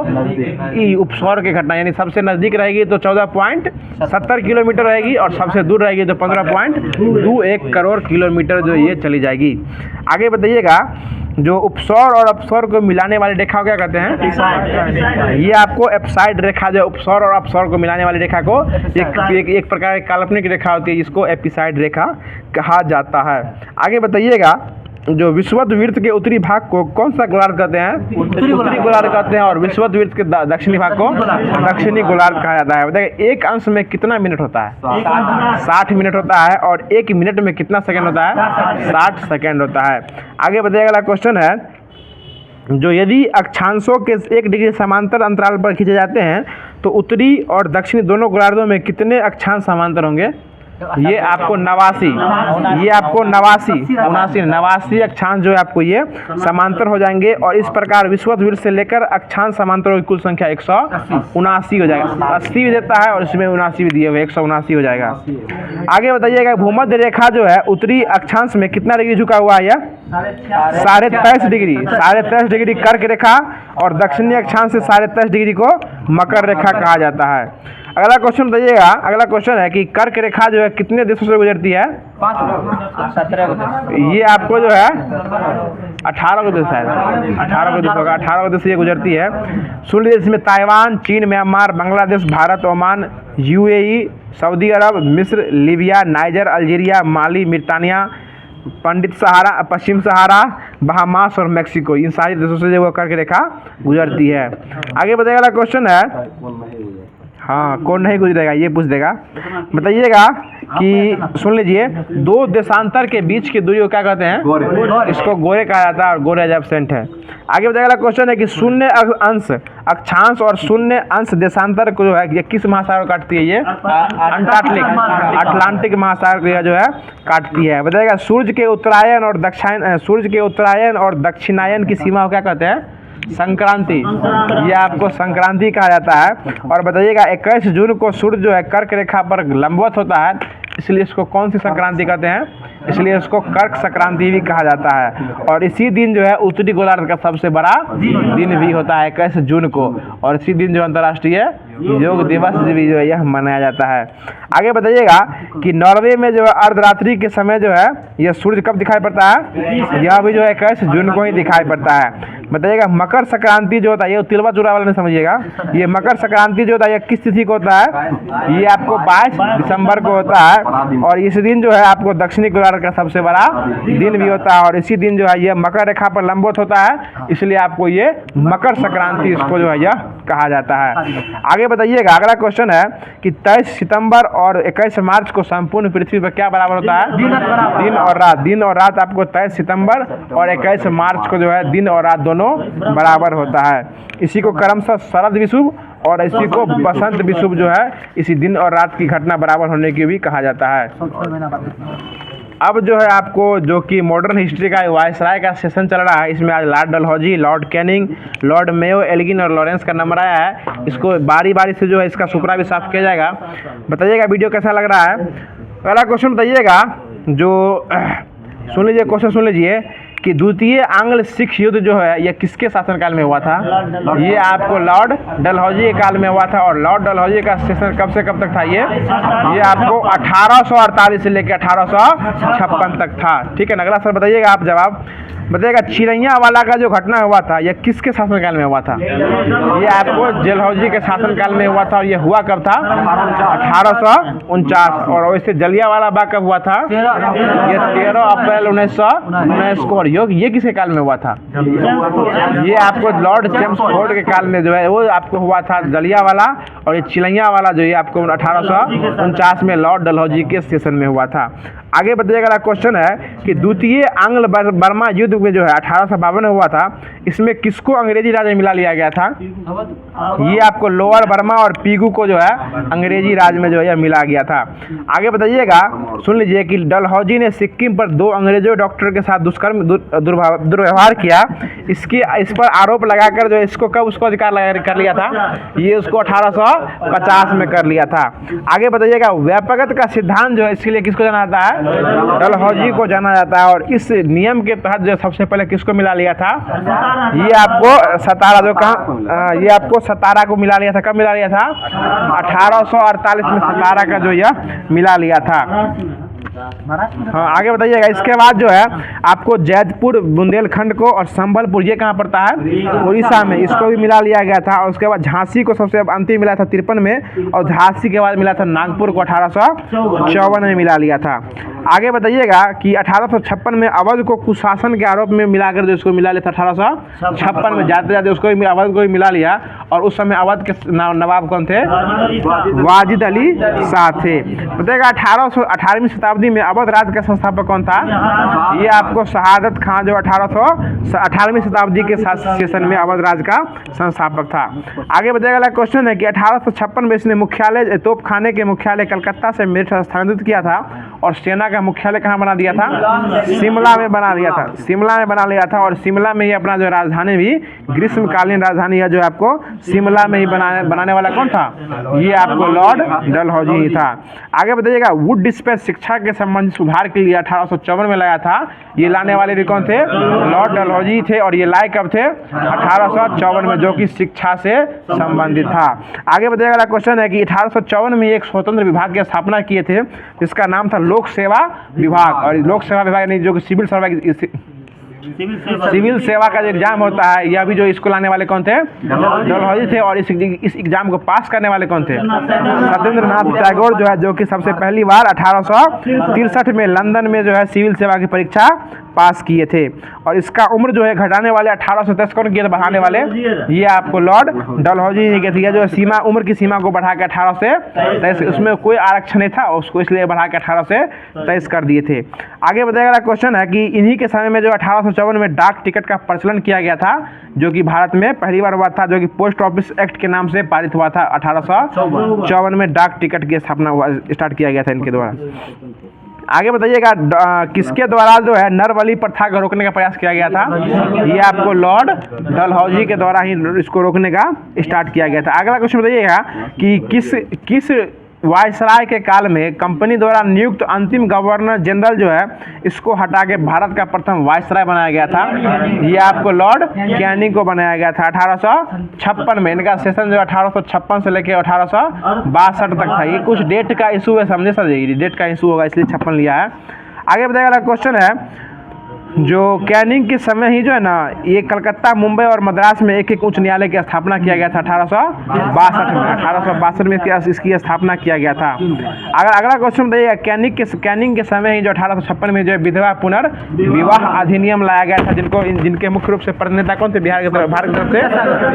उपसौर की घटना, यानी सबसे नजदीक रहेगी तो 14.70 किलोमीटर रहेगी और सबसे दूर रहेगी तो 15.21 करोड़ किलोमीटर जो ये चली जाएगी। आगे बताइएगा, जो उपसौर और अपसौर को मिलाने वाली रेखा को क्या कहते हैं? ये आपको एप्साइड रेखा, जो उपसौर और अपसौर को मिलाने वाली रेखा को एक प्रकार की काल्पनिक रेखा होती है जिसको एपिसाइड रेखा कहा जाता है। आगे बताइएगा, जो विषुवत के उत्तरी भाग को कौन सा गोलार्ध कहते हैं? उत्तरी गोलार्ध कहते हैं। और विषुवत के दक्षिणी भाग को दक्षिणी गोलार्ध कहा जाता है। बताइए, एक अंश में कितना मिनट होता है? 60 मिनट होता है। और 1 मिनट में कितना सेकंड होता है? 60 सेकंड होता है। आगे बताइएगा, अगला क्वेश्चन है जो यदि अक्षांशों के 1 डिग्री समांतर अंतराल पर खींचे जाते हैं तो उत्तरी और दक्षिणी दोनों गोलार्धों में कितने अक्षांश समांतर होंगे? ये आपको 89, ये आपको 89 अक्षांश जो है आपको ये समांतर हो जाएंगे। और इस प्रकार विषुवत वृत्त से लेकर अक्षांश समांतरों की कुल संख्या 179 हो जाएगा। 80 भी देता है और इसमें 79 भी दिए हुए, 179 हो जाएगा। आगे बताइएगा, भूमध्य रेखा जो है उत्तरी अक्षांश में कितना डिग्री झुका हुआ है? 23.5 डिग्री कर्क रेखा और दक्षिणी अक्षांश से 23.5 डिग्री को मकर रेखा कहा जाता है। अगला क्वेश्चन बताइएगा, अगला क्वेश्चन है कि कर्क रेखा जो है कितने देशों से गुजरती है? 17 ये आपको जो है 18 को देश है, 18 को देश होगा, 18 को देश ये गुजरती है। सुन लीजिए, इसमें ताइवान, चीन, Myanmar, Bangladesh, Bharat, Oman, UAE, Saudi Arab, मिस्र, Libya, Niger, Algeria, Mali, Mauritania, पंडित सहारा, पश्चिम सहारा, बहामास और मैक्सिको, इन सारी देशों से जो वो कर्क रेखा गुजरती है। आगे बताइएगा, अगला क्वेश्चन है, हाँ कौन नहीं गुजरेगा ये पूछ देगा। बताइएगा कि सुन लीजिए, 2 देशांतर के बीच की दूरी को क्या कहते हैं? इसको गोरे कहा जाता है और गोरे एज एब्सेंट है। आगे बताइएगा, क्वेश्चन है कि 0 अंश अक्षांश और 0 अंश देशांतर को जो है ये किस महासागर को काटती है? ये अटलांटिक महासागर को जो है काटती है। बताइएगा, सूर्य के उत्तरायण और दक्षिणायन की सीमा को क्या कहते हैं? संक्रांति। ये आपको संक्रांति कहा जाता है। और बताइएगा, 21 जून को सूर्य जो है कर्क रेखा पर लंबवत होता है, इसलिए इसको कौन सी संक्रांति कहते हैं? इसलिए इसको कर्क संक्रांति भी कहा जाता है। और इसी दिन जो है उत्तरी गोलार्ध का सबसे बड़ा दिन भी होता है 21 जून को। और इसी दिन जो अंतर्राष्ट्रीय योग दिवस भी जो है यह मनाया जाता है। आगे बताइएगा कि नॉर्वे में जो है अर्धरात्रि के समय जो है यह सूर्य कब दिखाई पड़ता है? यह भी जो है 21 जून को ही दिखाई पड़ता है। बताइएगा मकर संक्रांति जो होता है, ये तिलवा चूड़ा वाला नहीं समझिएगा, ये मकर संक्रांति जो होता है यह किस तिथि को होता है? ये आपको 22 दिसंबर को होता है और इस दिन जो है आपको दक्षिणी गोलार्ध का सबसे बड़ा दिन भी होता है और इसी दिन जो है यह मकर रेखा पर लंबवत होता है, इसलिए आपको ये मकर संक्रांति इसको जो है यह कहा जाता है। आगे बताइएगा, अगला क्वेश्चन है कि 23 सितंबर और 21 मार्च को संपूर्ण पृथ्वी पर क्या बराबर होता है? दिन और रात। दिन और रात आपको 23 सितंबर और 21 मार्च को जो है दिन और रात दोनों बराबर होता है। इसी को क्रमशः शरद विषुव और इसी को बसंत विषुव जो है इसी दिन और रात की घटना बराबर होने की भी कहा जाता है। अब जो है आपको जो कि मॉडर्न हिस्ट्री का वायसराय का सेशन चल रहा है, इसमें आज lord Dalhousie, lord Canning, lord Mayo, Elgin और लॉरेंस का नंबर आया है। इसको बारी बारी से जो है इसका सुपरा भी साफ किया जाएगा। बताइएगा वीडियो कैसा लग रहा है। पहला क्वेश्चन बताइएगा, जो सुन लीजिए, क्वेश्चन सुन लीजिए कि द्वितीय आंग्ल सिख युद्ध जो है यह किसके शासनकाल में हुआ था? ये आपको लॉर्ड डलहौजी के काल में हुआ था और लॉर्ड डलहौजी का शासन कब से कब तक था? ये आपको 1848 से लेकर 1856 तक था। ठीक है ना। अगला सर बताइएगा आप जवाब। बताइएगा चिरैया वाला का जो घटना हुआ था यह किसके शासनकाल में हुआ था? ये आपको डलहौजी के शासनकाल में हुआ था और यह हुआ कब था? 1849। और वैसे जलियांवाला बाग कब हुआ था? ये 13 अप्रैल 1919 को। और ये किसके काल में हुआ था? ये आपको लॉर्ड चेम्सफोर्ड के काल में जो है वो आपको हुआ था जलियांवाला। और ये चिरैया वाला जो है आपको 1849 में लॉर्ड डलहौजी के सेशन में हुआ था। आगे बताइएगा, क्वेश्चन है कि द्वितीय आंग्ल बर्मा युद्ध में जो है 1852 में हुआ था, इसमें किसको अंग्रेजी राज में मिला लिया गया था? ये आपको लोअर बर्मा और पीगू को जो है अंग्रेजी राज में जो है मिला गया था। आगे बताइएगा, सुन लीजिए कि डलहौजी ने सिक्किम पर 2 अंग्रेजों डॉक्टर के साथ दुर्व्यवहार किया। इस पर आरोप लगाकर जो इसको कब उसको अधिकार कर लिया था? ये उसको 1850 में कर लिया था। आगे बताइएगा, व्यापकता का सिद्धांत जो है इसके लिए किसको जाना जाता है? डलहौजी को जाना जाता है। और इस नियम के तहत जो सबसे पहले किसको मिला लिया था? ये आपको सतारा जो कहा, ये आपको सतारा को मिला लिया था। कब मिला लिया था? 1848 में सतारा का जो यह मिला लिया था। हाँ, आगे बताइएगा। इसके बाद जो है आपको जैतपुर, बुंदेलखंड को और संबलपुर, ये कहाँ पड़ता है? उड़ीसा में, इसको भी मिला लिया गया था। और उसके बाद झांसी को सबसे अंतिम मिला था 53 में और झांसी के बाद मिला था नागपुर को 1854 में मिला लिया था। आगे बताइएगा कि 1856 में अवध को कुशासन के आरोप में मिलाकर जो इसको मिला लिया था 1856 में, जाते जाते उसको भी अवध को भी मिला लिया। और उस समय अवध के नवाब कौन थे? वाजिद अली शाह थे। बताइएगा 18वीं शताब्दी में अवध राज्य का संस्थापक कौन था? ये आपको शहादत खां जो 18वीं शताब्दी के सेशन में अवध राज्य का संस्थापक था। आगे बताइएगा, क्वेश्चन है कि 1856 में इसने मुख्यालय, तोपखाने के मुख्यालय कलकत्ता से मेरठ स्थानांतरित किया था और सेना का मुख्यालय कहाँ बना दिया था? शिमला में बना लिया था। शिमला में बना लिया था और शिमला में ही अपना जो राजधानी भी, ग्रीष्मकालीन राजधानी है जो आपको शिमला में ही बनाने वाला कौन था? ये आपको लॉर्ड डलहौजी ही था। आगे बताइएगा, वुड डिस्पैच शिक्षा के संबंधित सुधार के लिए 1854 में लाया था। ये लाने वाले भी कौन थे? लॉर्ड डलहौजी थे। और ये लाए कब थे? 1854 में, जो कि शिक्षा से संबंधित था। आगे बताइएगा, क्वेश्चन है कि 1854 में एक स्वतंत्र विभाग की स्थापना किए थे जिसका नाम था लोक सेवा विभाग। और लोक सेवा विभाग नहीं, जो कि सिविल सेवा का जो एग्जाम होता है, यह भी जो इसको लाने वाले कौन थे? डलहौजी थे। और इस एग्जाम को पास करने वाले कौन थे? सत्येंद्र नाथ टैगोर जो है, जो कि सबसे पहली बार 1863 में लंदन में जो है सिविल सेवा की परीक्षा पास किए थे। और इसका उम्र जो है घटाने वाले 1810 कौन किए थे? बढ़ाने वाले ये आपको लॉर्ड डलहौजी ने किया था। जो सीमा, उम्र की सीमा को बढ़ा के 18 से 23, उसमें कोई आरक्षण नहीं था, उसको इसलिए बढ़ा के 18 से 23 कर दिए थे। आगे बताइएगा, क्वेश्चन है कि इन्हीं के समय में जो 1854 में डाक टिकट का प्रचलन किया गया था, जो कि भारत में पहली बार हुआ था, जो कि पोस्ट ऑफिस एक्ट के नाम से पारित हुआ था। 1854 में डाक टिकट की स्थापना स्टार्ट किया गया था इनके द्वारा। आगे बताइएगा, किसके द्वारा जो है नरबली प्रथा को रोकने का प्रयास किया गया था? ये आपको लॉर्ड डलहौजी के द्वारा ही इसको रोकने का स्टार्ट किया गया था। अगला क्वेश्चन बताइएगा कि किस वायसराय के काल में कंपनी द्वारा नियुक्त अंतिम गवर्नर जनरल जो है इसको हटा के भारत का प्रथम वायसराय बनाया गया था। ये आपको लॉर्ड कैनिंग को बनाया गया था 1856 में। इनका सेशन जो 1856 से लेकर 1862 तक था। ये कुछ डेट का इशू है, समझे सर, ये डेट का इशू होगा इसलिए 56 लिया है। आगे बताइए, अगला क्वेश्चन है जो कैनिंग के समय ही जो है ना ये कलकत्ता, मुंबई और मद्रास में एक एक उच्च न्यायालय की स्थापना किया गया था 1862 में इसकी स्थापना किया गया था। अगर अगला क्वेश्चन बताइएगा, कैनिंग के समय ही जो 1856 में जो है विधवा पुनर्विवाह अधिनियम लाया गया था, जिनके मुख्य रूप से प्रणेता कौन थे भारत की तरफ से?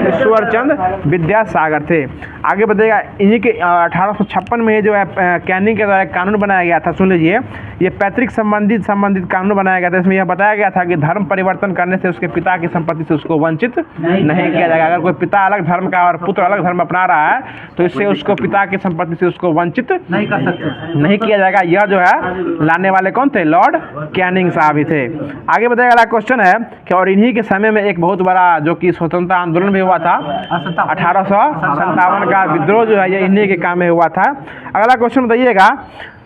ईश्वर चंद्र विद्यासागर थे। आगे बताइएगा, इन्हीं के 1856 में जो है कैनिंग के द्वारा कानून बनाया गया था। सुन लीजिए, ये पैतृक संबंधित कानून बनाया गया था। इसमें यह बताया गया था कि धर्म परिवर्तन करने से उसके पिता की संपत्ति से उसको वंचित नहीं किया जाएगा। अगर कोई पिता अलग धर्म का और पुत्र अलग धर्म अपना रहा है तो इससे उसको पिता की संपत्ति से उसको वंचित नहीं किया जाएगा। यह जो है लाने वाले कौन थे? लॉर्ड कैनिंग साहब ही थे। आगे बताइएगा, अगला क्वेश्चन है कि और इन्हीं के समय में एक बहुत बड़ा जो कि स्वतंत्रता आंदोलन भी हुआ था 1857 का विद्रोह जो है ये इन्हीं के काम में हुआ था। अगला क्वेश्चन बताइएगा,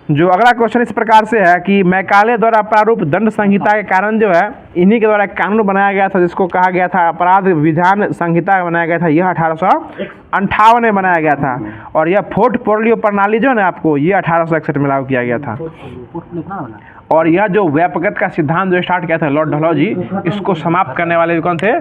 जो अगला क्वेश्चन इस प्रकार से है कि मैकाले द्वारा प्रारूप दंड संहिता के कारण जो है इन्हीं के द्वारा कानून बनाया गया था, जिसको कहा गया था अपराध विधान संहिता बनाया गया था। यह 1858 में बनाया गया था। और यह पोर्टफोलियो प्रणाली जो है ना आपको ये 1861 में लागू किया गया था। और यह जो व्यापकता का सिद्धांत जो स्टार्ट किया था लॉर्ड डलहौजी, इसको समाप्त करने वाले कौन थे?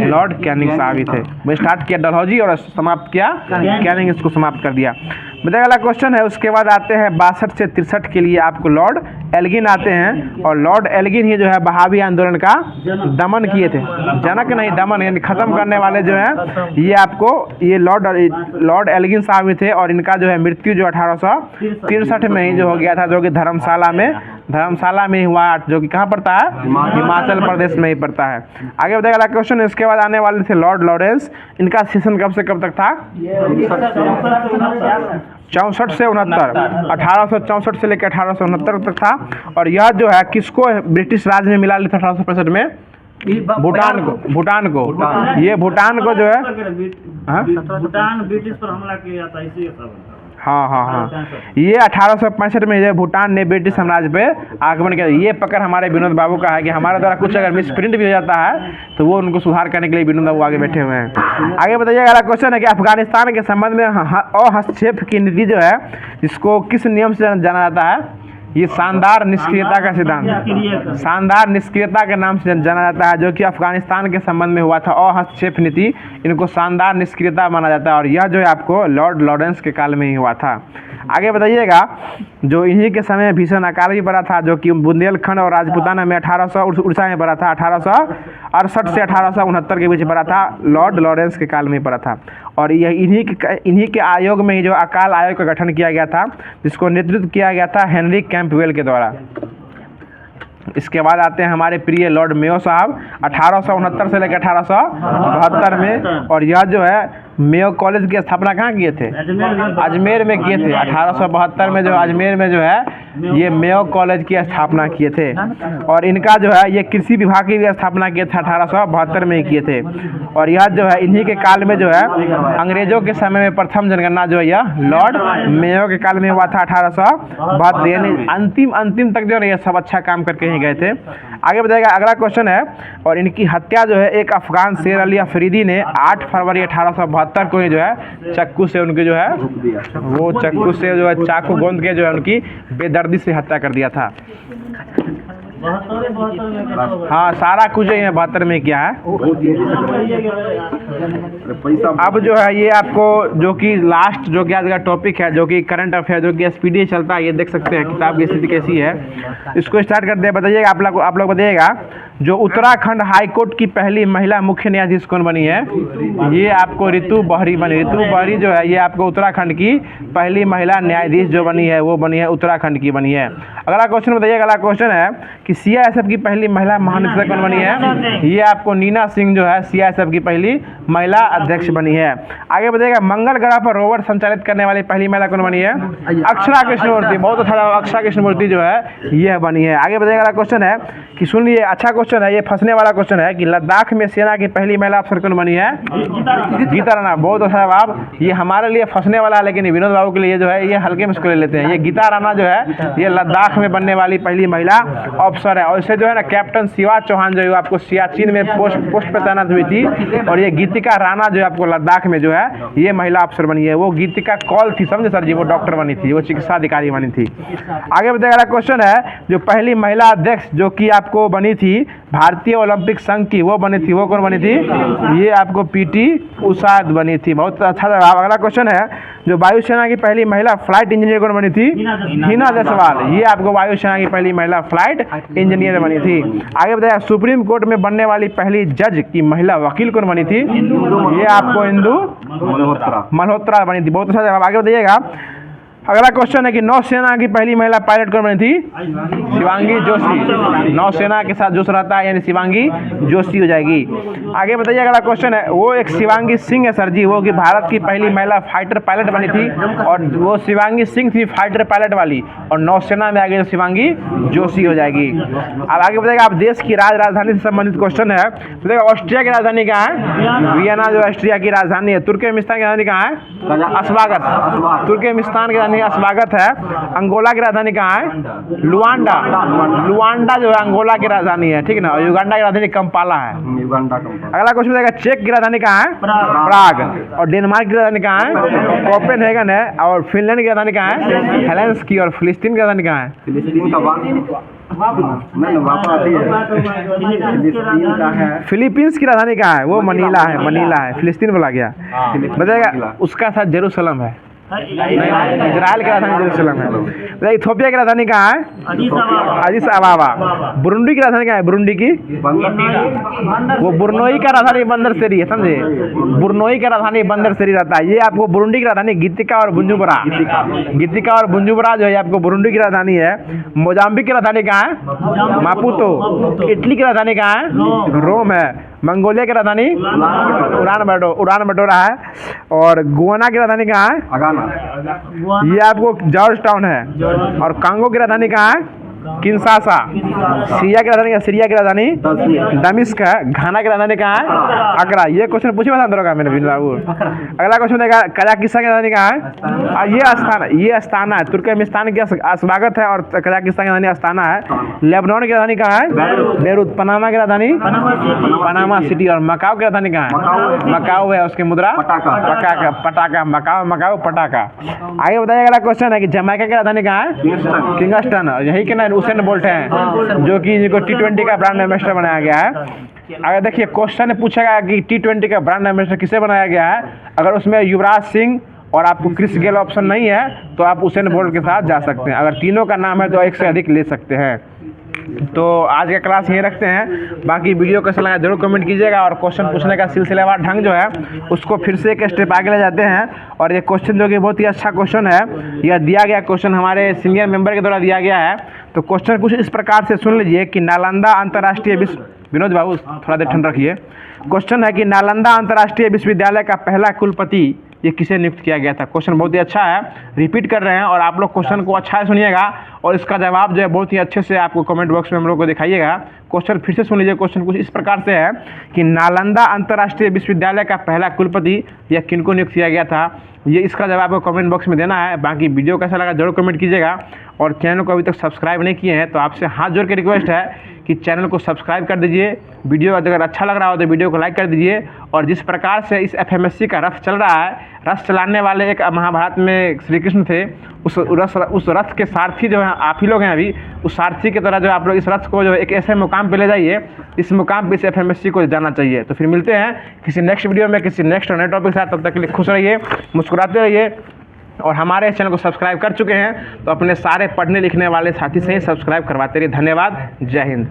लॉर्ड कैनिंग साहब ही थे। वो स्टार्ट किया डलहौजी और समाप्त किया कैनिंग, इसको समाप्त कर दिया। बताइए, अगला क्वेश्चन है उसके बाद आते हैं 62 से 63 के लिए आपको लॉर्ड एल्गिन आते हैं। और लॉर्ड एल्गिन ही जो है बहावी आंदोलन का दमन किए थे। जनक नहीं, दमन यानी खत्म करने वाले जो है ये आपको ये लॉर्ड एल्गिन साहब ही थे। और इनका जो है मृत्यु जो 1863 में ही जो हो गया था, जो कि धर्मशाला में हुआ, जो कि कहाँ पड़ता है? हिमाचल प्रदेश में ही पड़ता है। आगे बताइए, अगला क्वेश्चन इसके बाद आने वाले थे लॉर्ड लॉरेंस। इनका सेशन कब से कब तक था? 64 से 69, 1864 से लेकर 1869 तक था। और यह जो है किसको ब्रिटिश राज में मिला लिया था 1865 में? भूटान को। ये भूटान को जो है भूटान ब्रिटिश पर हमला किया था इसी सब। हाँ, ये 1865 में जो भूटान ने ब्रिटिश साम्राज्य पे आक्रमण किया। ये पकड़ हमारे विनोद बाबू का है कि हमारे द्वारा कुछ अगर मिसप्रिंट भी हो जाता है तो वो उनको सुधार करने के लिए विनोद बाबू आगे बैठे हुए हैं। आगे बताइए, अगला क्वेश्चन है कि अफगानिस्तान के संबंध में अहस्तक्षेप की नीति जो है इसको किस नियम से जाना जाता है? ये शानदार निष्क्रियता का सिद्धांत, शानदार निष्क्रियता के नाम से जाना जाता है, जो कि अफगानिस्तान के संबंध में हुआ था। अहस्तक्षेप नीति, इनको शानदार निष्क्रियता माना जाता है। और यह जो है आपको लॉर्ड लॉरेंस के काल में ही हुआ था। आगे बताइएगा, जो इन्हीं के समय भीषण अकाल भी पड़ा था, जो कि बुंदेलखंड और राजपूताना में उड़ीसा में पड़ा था 1868 से 1869 के बीच पड़ा था। लॉर्ड लॉरेंस के काल में पड़ा था। और यह इन्हीं के आयोग में ही जो अकाल आयोग का गठन किया गया था, जिसको नेतृत्व किया गया था हेनरी कैंपबेल के द्वारा। इसके बाद आते हैं हमारे प्रिय लॉर्ड मेयो साहब 1869 से लेकर 1872 में। और यह जो है मेयो कॉलेज की स्थापना कहाँ किए थे? अजमेर में किए थे। 1872 में जो अजमेर में जो है ये मेयो कॉलेज की स्थापना किए थे। और इनका जो है ये कृषि विभाग की भी स्थापना किए थे, 1872 में ही किए थे। और यह जो है इन्हीं के काल में जो है अंग्रेजों के समय में प्रथम जनगणना जो है यह लॉर्ड मेयो के काल में हुआ था 1872। यानी अंतिम तक जो है ये सब अच्छा काम करके ही गए थे। आगे बताइएगा, अगला क्वेश्चन है और इनकी हत्या जो है एक अफगान शेर अली अफरीदी ने 8 फरवरी 1872 को ही जो है चाकू से उनकी जो है वो चाकू से जो है चाकू गोंद के जो है उनकी बेदर्दी से हत्या कर दिया था। हाँ, सारा कुछ है 72 में किया है। अब जो है ये आपको जो कि लास्ट जो कि आज का टॉपिक है, जो कि करंट अफेयर, जो कि एसपीडी चलता है, ये देख सकते हैं किताब की स्थिति कैसी है। इसको स्टार्ट करते हैं। बताइएगा आप लोग बताइएगा, जो उत्तराखंड हाई कोर्ट की पहली महिला मुख्य न्यायाधीश कौन बनी है? ये आपको ऋतु बहरी बनी। ऋतु बहरी जो है ये आपको उत्तराखंड की पहली महिला न्यायाधीश जो बनी है वो बनी है उत्तराखंड की बनी है। अगला क्वेश्चन बताइएगा, अगला क्वेश्चन है कि सीआईएसएफ की पहली महिला महानिदेशक कौन बनी है? ये आपको नीना सिंह जो है सीआईएसएफ की पहली महिला अध्यक्ष बनी है। आगे बताइएगा, मंगल ग्रह पर रोवर संचालित करने वाली पहली महिला कौन बनी है? अक्षरा कृष्णमूर्ति। बहुत अच्छा, अक्षरा कृष्णमूर्ति जो है यह बनी है। आगे बताइएगा, अगला क्वेश्चन है कि सुनिए, अच्छा क्वेश्चन क्वेश्चन है, ये फंसने वाला क्वेश्चन है कि लद्दाख में सेना की पहली महिला अफसर कौन बनी है? गीता राणा। बहुत अच्छा जवाब। ये हमारे लिए फंसने वाला है, लेकिन विनोद बाबू के लिए जो है ये हल्के में इसको ले लेते हैं। ये गीता राणा जो है ये लद्दाख में बनने वाली पहली महिला अफसर है। और इसे जो है ना कैप्टन शिवा चौहान जो है आपको सियाचिन में पोस्ट पर तैनात हुई थी, और ये गीतिका राणा जो है आपको लद्दाख में जो है ये महिला अफसर बनी है। वो गीतिका कौल थी, समझे सर जी, वो डॉक्टर बनी थी, वो चिकित्सा अधिकारी बनी थी। आगे बताइए, क्वेश्चन है जो पहली महिला अध्यक्ष जो कि आपको बनी थी भारतीय ओलंपिक संघ की, वो बनी थी, वो कौन बनी थी? ये आपको पीटी उषा बनी थी। बहुत अच्छा जवाब। अगला क्वेश्चन है जो वायुसेना की पहली महिला फ्लाइट इंजीनियर कौन बनी थी? हिना देसवाल। ये आपको वायुसेना की पहली महिला फ्लाइट इंजीनियर बनी थी। आगे बताइए, सुप्रीम कोर्ट में बनने वाली पहली जज की महिला वकील कौन बनी थी? ये आपको इंदु मल्होत्रा बनी थी। बहुत अच्छा जवाब। आगे बताइएगा, अगला क्वेश्चन है कि नौसेना की पहली महिला पायलट कौन बनी थी? शिवांगी जोशी। नौसेना के साथ जो रहता है यानी शिवांगी जोशी हो जाएगी। आगे बताइए, अगला क्वेश्चन है, वो एक शिवांगी सिंह है सर जी, वो कि भारत की पहली महिला फाइटर पायलट बनी थी, और वो शिवांगी सिंह थी फाइटर पायलट वाली, और नौसेना में आगे शिवांगी जोशी हो जाएगी। अब आगे बताइएगा, आप देश की राजधानी से संबंधित क्वेश्चन है। बताइएगा, ऑस्ट्रिया की राजधानी कहाँ है? वियना जो ऑस्ट्रिया की राजधानी है। तुर्कमेनिस्तान की राजधानी कहाँ है? अशवागत। तुर्कमेनिस्तान की राजधानी स्वागत है। अंगोला की राजधानी कहाँ है? लुआंडा। लुआंडा जो है अंगोला की राजधानी है, ठीक ना। और युगांडा की राजधानी कंपाला है। अगला क्वेश्चन बताएगा, चेक की राजधानी कहाँ है? प्राग। और डेनमार्क की राजधानी कहाँ है? कोपेनहेगन है। और फिनलैंड की राजधानी कहाँ है? हेलेंस्की। और फिलिस्तीन की राजधानी कहाँ है? फिलीपींस की राजधानी कहाँ है? वो मनीला है, मनीला है। फिलिस्तीन बोला गया। बताएगा, उसका साथ जेरूसलम है। इजराइल की राजधानी जेरूसलम है। इथियोपिया की राजधानी कहाँ है? अदीस अबाबा। बुरुंडी की राजधानी कहाँ है? बुरुंडी की वो बुरनोई का राजधानी बंदर सेरी है, समझे। बुरनोई का राजधानी बंदर सेरी रहता है। ये आपको बुरुंडी की राजधानी गीतिका और बुजुम्बुरा। गीतिका और बुजुम्बुरा जो है आपको बुरुंडी की राजधानी है। मोजाम्बिक की राजधानी कहाँ है? मापुतो। इटली की राजधानी कहाँ है? रोम है। मंगोलिया की राजधानी उड़ान बटोरा है। और गुआना की राजधानी कहाँ है? ये आपको जॉर्ज टाउन है। और कांगो की राजधानी कहाँ है? किंशासा। सीरिया की राजधानी, सीरिया की राजधानी दमिश्क है। घाना की राजधानी कहाँ है? अकरा। ये क्वेश्चन पूछे बता मैंने विनोद बाबू। अगला क्वेश्चन देगा, कजाकिस्तान की राजधानी कहाँ है? ये अस्ताना है। तुर्कमेनिस्तान की स्वागत है। और कजाकिस्तान की राजधानी अस्ताना है। लेबनान की राजधानी कहाँ है? बेरूत। पनामा की राजधानी पनामा सिटी। और मकाओ की राजधानी कहाँ है? मकाओ है। उसकी मुद्रा पटाका। मकाओ पटाका। आगे बताइए, अगला क्वेश्चन है कि जमैका की राजधानी कहाँ है? किंगस्टन। यही के ना उसेन बोल्ट हैं, जो कि इनको T20 का ब्रांड एम्बेसडर बनाया गया है। अगर देखिए, क्वेश्चन पूछेगा कि T20 का ब्रांड एम्बेसडर किसे बनाया गया है, अगर उसमें युवराज सिंह और आपको क्रिस गेल ऑप्शन नहीं है तो आप उसेन बोल्ट के साथ जा सकते हैं। अगर तीनों का नाम है तो एक से अधिक ले सकते हैं। तो आज का क्लास यहीं रखते हैं। बाकी वीडियो कैसा लगा जरूर कमेंट कीजिएगा। और क्वेश्चन पूछने का सिलसिलेवार ढंग जो है उसको फिर से एक स्टेप आगे ले जाते हैं। और ये क्वेश्चन जो कि बहुत ही अच्छा क्वेश्चन है, यह दिया गया क्वेश्चन हमारे सीनियर मेंबर के द्वारा दिया गया है। तो क्वेश्चन कुछ इस प्रकार से सुन लीजिए कि नालंदा अंतर्राष्ट्रीय विनोद बाबू थोड़ा देर ठंड रखिए। क्वेश्चन है कि नालंदा अंतर्राष्ट्रीय विश्वविद्यालय का पहला कुलपति ये किसे नियुक्त किया गया था। क्वेश्चन बहुत ही अच्छा है, रिपीट कर रहे हैं। और आप लोग क्वेश्चन को अच्छा से सुनिएगा और इसका जवाब जो है बहुत ही अच्छे से आपको कमेंट बॉक्स में हम लोग को दिखाइएगा। क्वेश्चन फिर से सुन लीजिए। क्वेश्चन कुछ इस प्रकार से है कि नालंदा अंतर्राष्ट्रीय विश्वविद्यालय का पहला कुलपति यह किनको नियुक्त किया गया था, ये इसका जवाब आपको कमेंट बॉक्स में देना है। बाकी वीडियो कैसा लगा जरूर कमेंट कीजिएगा। और चैनल को अभी तक सब्सक्राइब नहीं किए हैं तो आपसे हाथ जोड़ के रिक्वेस्ट है कि चैनल को सब्सक्राइब कर दीजिए। वीडियो अगर अच्छा लग रहा हो तो वीडियो को लाइक कर दीजिए। और जिस प्रकार से इस FMSC का रथ चल रहा है, रथ चलाने वाले एक महाभारत में श्री कृष्ण थे, उस रथ के सारथी जो है आप ही लोग हैं। अभी उस सारथी की तरह जो आप लोग इस रथ को जो है एक ऐसे मुकाम पे ले जाइए, इस मुकाम पे इस FMSC को जाना चाहिए। तो फिर मिलते हैं किसी नेक्स्ट वीडियो में किसी नेक्स्ट नए टॉपिक के साथ। तब तक के लिए खुश रहिए, मुस्कुराते रहिए। और हमारे चैनल को सब्सक्राइब कर चुके हैं तो अपने सारे पढ़ने लिखने वाले साथी से ही सब्सक्राइब करवाते रहिए। धन्यवाद। जय हिंद।